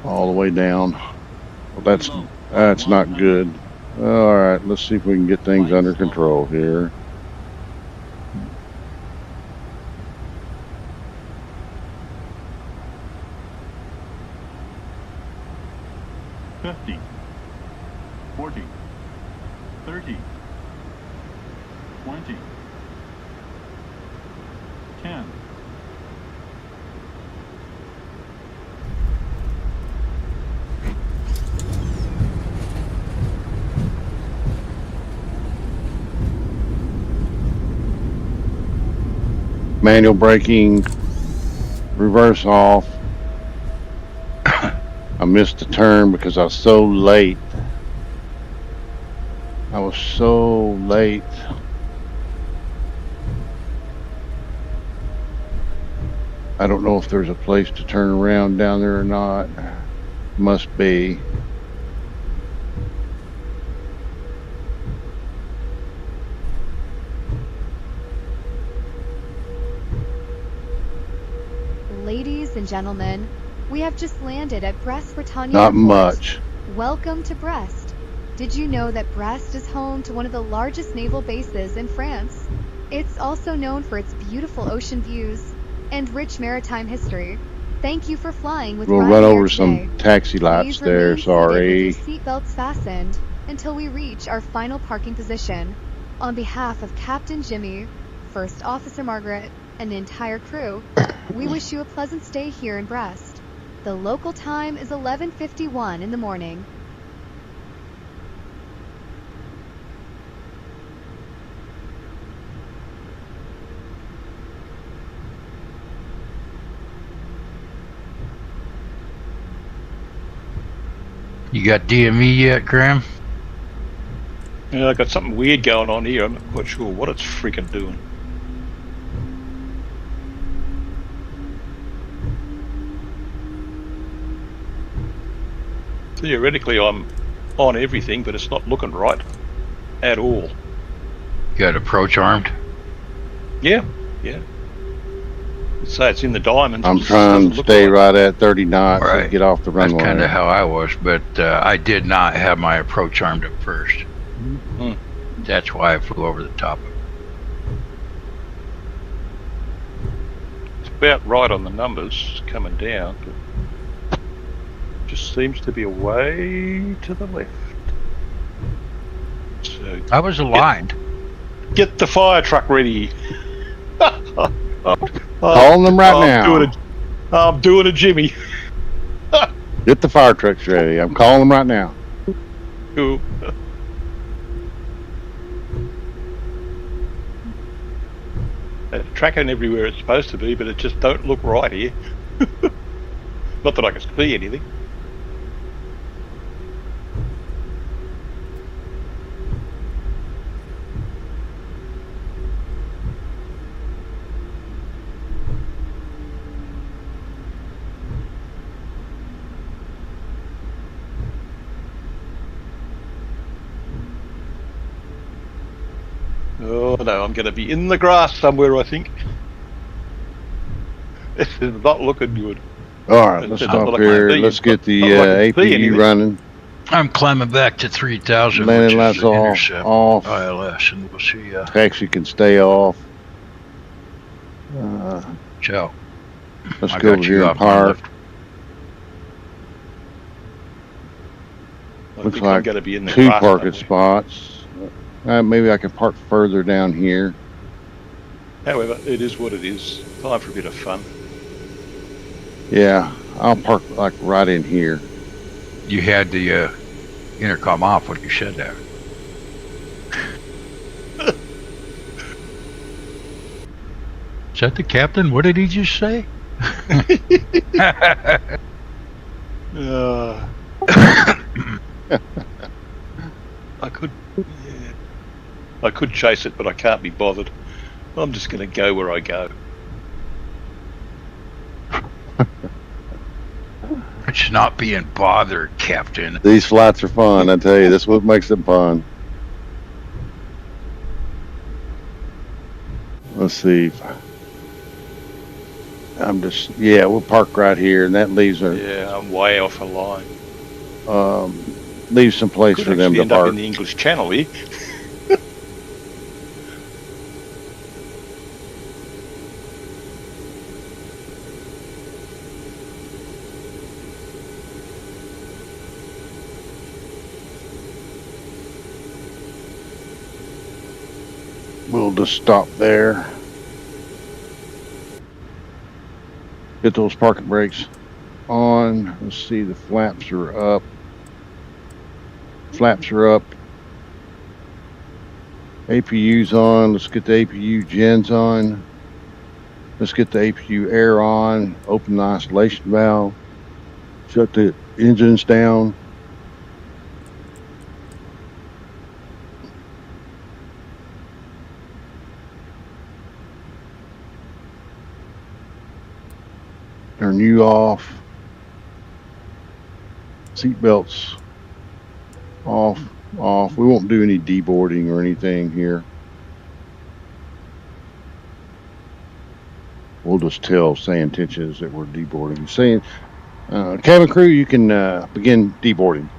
all the way down. Well, that's not good. All right, let's see if we can get things under control here. $50, 40, 30, 20, 10, Manual braking, reverse off. I missed the turn because I was so late. I was so late. I don't know if there's a place to turn around down there or not. Must be. Ladies and gentlemen, we have just landed at Brest Bretagne Not Airport. much. Welcome to Brest. Did you know that Brest is home to one of the largest naval bases in France? It's also known for its beautiful ocean views and rich maritime history. Thank you for flying with We'll Ryanair run over today. some taxi lights Please there, remain seated sorry. with your seatbelts fastened until we reach our final parking position. On behalf of Captain Jimmy, First Officer Margaret, and the entire crew, we wish you a pleasant stay here in Brest. The local time is 11:51 in the morning. You got DME yet, Graham? Yeah, I got something weird going on here. I'm not quite sure what it's freaking doing. Theoretically, I'm on everything, but it's not looking right at all. You got approach armed? Yeah, yeah. Let's say it's in the diamonds. I'm it just trying doesn't to look stay right. right at 30 knots Right. and get off the That's runway. kind of how I was, but I did not have my approach armed at first. Hmm. That's why I flew over the top of it. It's about right on the numbers coming down, but just seems to be away to the left. So I was aligned. get the fire truck ready. Calling them right now. I'm doing a Jimmy. Get the fire trucks ready. I'm calling them right now. Cool. It's tracking everywhere it's supposed to be, but it just don't look right here. Not that I can see anything. Oh no, I'm going to be in the grass somewhere, I think. This is not looking good. All right, let's It's stop not like here. my Let's get the not like I can see APU anything. running. I'm climbing back to 3,000, Landing which lights is the off, intercept off. ILS, and we'll see you. Taxi can stay off. Ciao. Let's I go got over you here and up on park. left. I Looks think I'm like going to be in the 2 grass parking somewhere. spots. Maybe I can park further down here. However, it is what it is. Time for a bit of fun. Yeah, I'll park like right in here. You had the intercom off when you said that. Is that the captain? What did he just say? I could, I could chase it, but I can't be bothered. I'm just going to go where I go. It's not being bothered, Captain. These flights are fun, I tell you. That's what makes them fun. Let's see. Yeah, we'll park right here, and that leaves Yeah, I'm way off a line. leaves some place Could for them actually to end up park. in the English Channel here. We'll just stop there. Get those parking brakes on. Let's see, the flaps are up. Flaps are up. APU's on. Let's get the APU gens on. Let's get the APU air on, open the isolation valve, shut the engines down. Turn you off. Seatbelts off, off. We won't do any deboarding or anything here. We'll just tell saying tensions that we're deboarding. Saying, cabin crew, you can begin deboarding.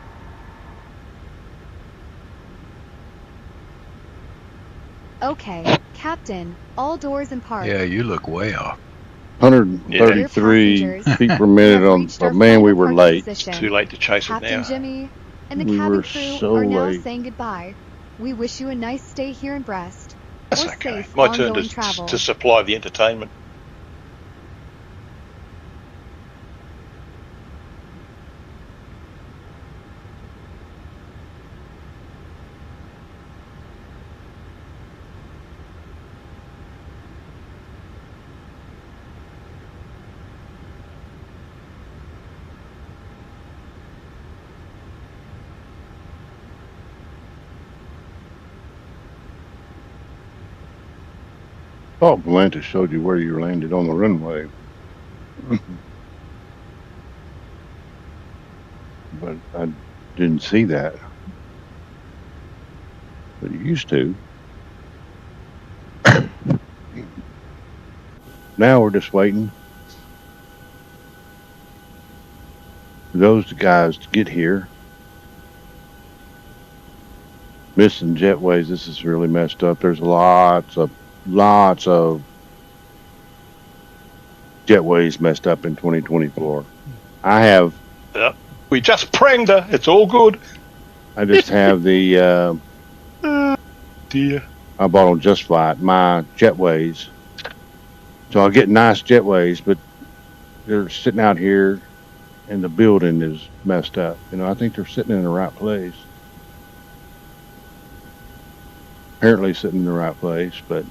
Okay, Captain, all doors and parts. Yeah, you look way off. 133 Dear feet per We minute have on. reached Oh our man, we final were parking late. position. Too late to chase it Captain now. Jimmy and the We cabin were crew so are now late. saying goodbye. We wish you a nice stay here in Brest. That's or okay. safe My turn ongoing travel. to supply the entertainment. Oh, Valenta showed you where you landed on the runway. But I didn't see that. But you used to. Now we're just waiting for those guys to get here. Missing jetways. This is really messed up. There's lots of jetways messed up in 2024. I have. Yep. We just pranged her. It's all good. I just have the. Dear. I bought on Just Flight my jetways. So I'll get nice jetways, but they're sitting out here and the building is messed up. You know, I think they're sitting in the right place. Apparently sitting in the right place, but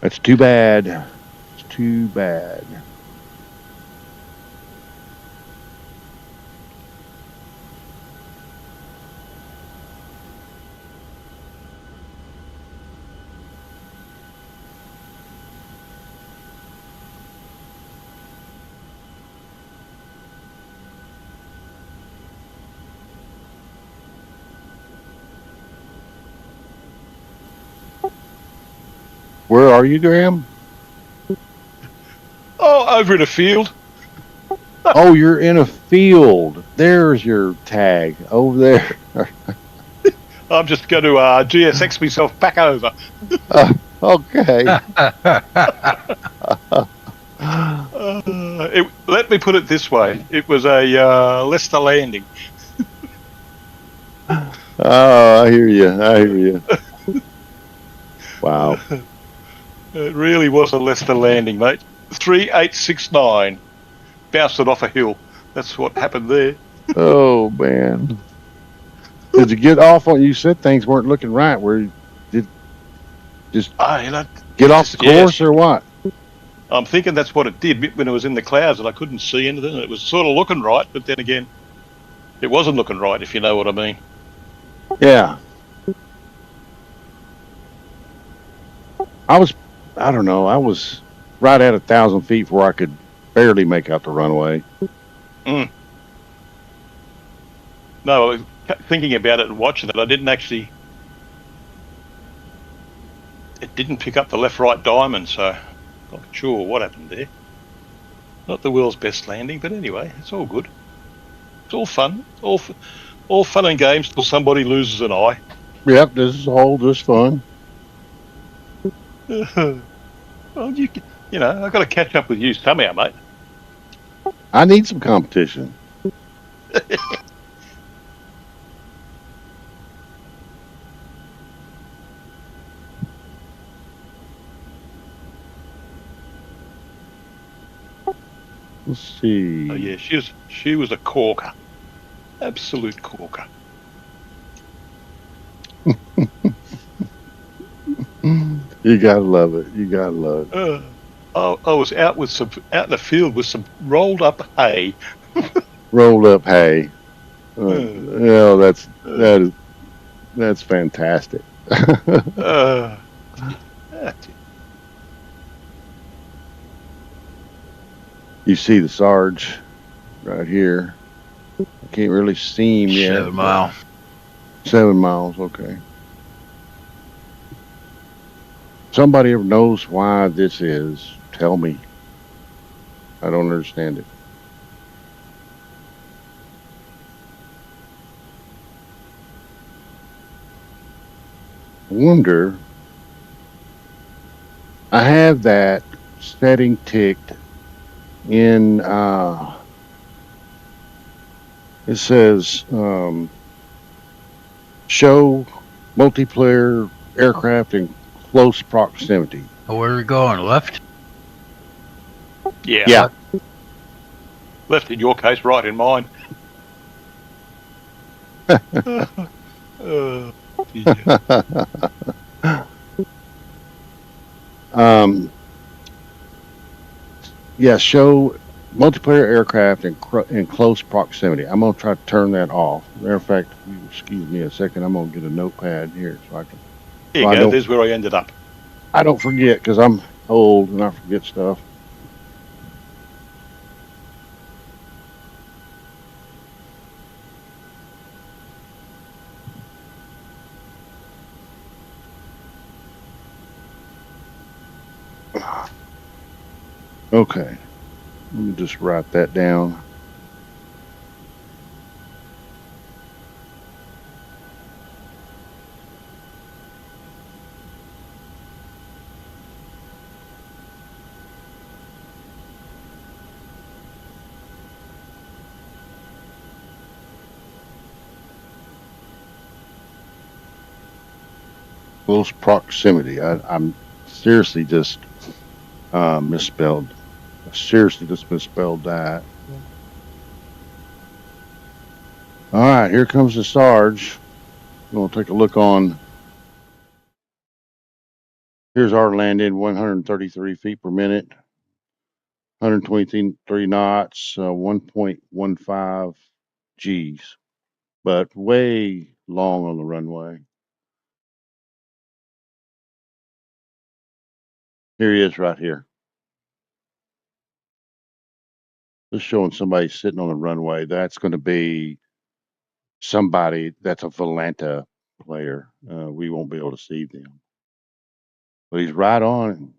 that's too bad. It's too bad. Where are you, Graham? Oh, over in a field. Oh, you're in a field. There's your tag over there. I'm just going to GSX myself back over. Okay. Let me put it this way. It was a Leicester landing. Oh, I hear you. I hear you. Wow. It really was a Leicester landing, mate. 3869. Bounced it off a hill. That's what happened there. Oh, man. Did you get off on, you said things weren't looking right. Where you did just get off the course or what? I'm thinking that's what it did when it was in the clouds and I couldn't see anything. It was sort of looking right, but then again, it wasn't looking right, if you know what I mean. Yeah. I don't know. I was right at 1,000 feet before I could barely make out the runway. Mm. No, I was thinking about it and watching it. I didn't actually. It didn't pick up the left-right diamond, so not sure what happened there. Not the world's best landing, but anyway, it's all good. It's all fun. All fun and games till somebody loses an eye. Yep, this is all just fun. Well, you know, I've got to catch up with you somehow, mate. I need some competition. Let's see. Oh yeah, she was a corker, absolute corker. You gotta love it. You gotta love it. I was out in the field with some rolled up hay. Rolled up hay. Yeah, that's fantastic. That's it. You see the Sarge right here. I can't really see him yet. 7 mile. 7 miles, okay. Somebody ever knows why this is, tell me. I don't understand it. I wonder, I have that setting ticked in, it says, show multiplayer aircraft in close proximity. Oh, where are we going? Left? Yeah. Yeah. Left in your case, right in mine. Yeah. Yeah, show multiplayer aircraft in close proximity. I'm going to try to turn that off. Matter of fact, if you excuse me a second, I'm going to get a notepad here so I can. Here you go. There's where I ended up. I don't forget because I'm old and I forget stuff. Okay, let me just write that down. Close proximity. I'm seriously just misspelled. I seriously just misspelled that. All right, here comes the Sarge. We'll take a look on. Here's our landing, 133 feet per minute, 123 knots, 1.15 Gs, but way long on the runway. Here he is right here. Just showing somebody sitting on the runway. That's going to be somebody that's a Volanta player. We won't be able to see them. But he's right on.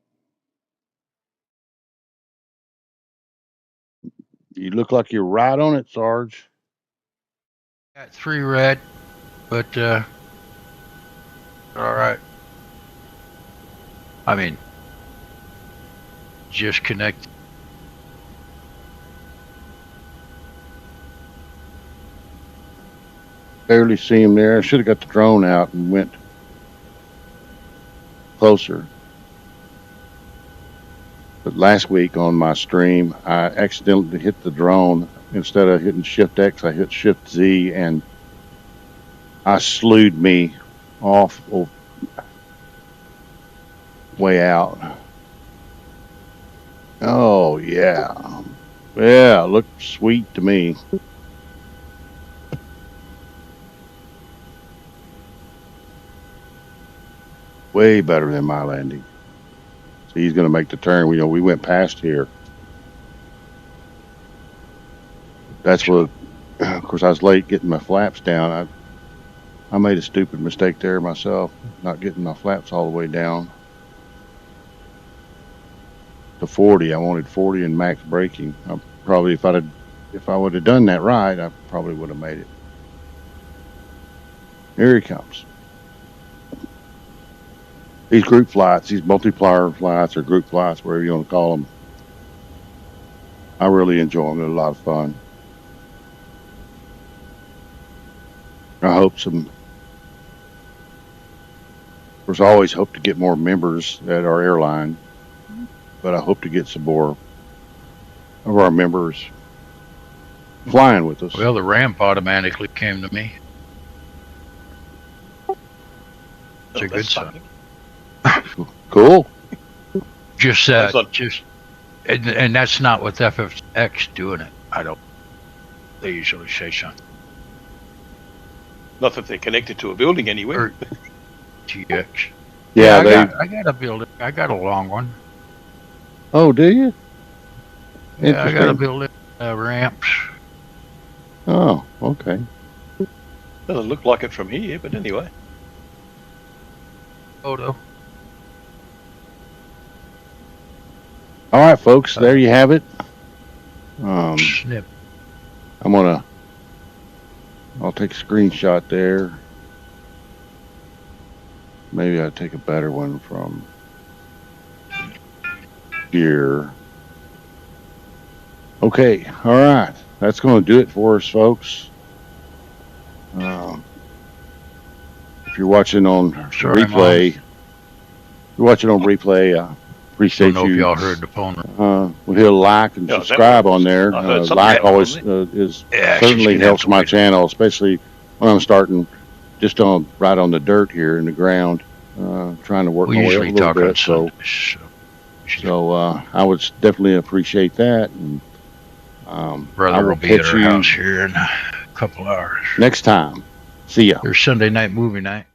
You look like you're right on it, Sarge. Got 3 red, but all right. I mean, just connect. Barely see him there. I should have got the drone out and went closer. But last week on my stream, I accidentally hit the drone. Instead of hitting Shift X, I hit Shift Z, and I slewed me off way out. Oh, yeah. Yeah, looked sweet to me. Way better than my landing. So he's going to make the turn. We went past here. That's what, of course, I was late getting my flaps down. I made a stupid mistake there myself, not getting my flaps all the way down to 40. I wanted 40 and max braking. Probably, if I would have done that right, I probably would have made it. Here he comes. These group flights, these multiplier flights or group flights, whatever you want to call them, I really enjoy them. They're a lot of fun. I hope of course, I always hope to get more members at our airline, but I hope to get some more of our members flying with us. Well, the ramp automatically came to me. It's a good sign. Cool. Just That's not- and that's not with FFX doing it. I don't. They usually say something. Not that they're connected to a building anywhere. Or TX. Yeah, I got a building. I got a long one. Oh, do you? Yeah, I got a Interesting. building ramps. Oh, okay. Doesn't look like it from here, but anyway. Photo. All right, folks, there you have it. Snip. I'll take a screenshot there. Maybe I'll take a better one from here. Okay, all right. That's going to do it for us, folks. If you're watching on Sorry, replay, appreciate Don't know you. if y'all heard the phone. We'll hit a like and Yeah, that subscribe was- on there. I heard something Like happened, always wasn't is Yeah, she's certainly gonna helps have to my wait. channel, especially when I'm starting just right on the dirt here in the ground, trying to work We my way up a usually little talk on bit. So, Sundays. so I would definitely appreciate that. And I Brother will will be at catch our you house here in a couple hours. next time. See ya. There's Sunday night movie night.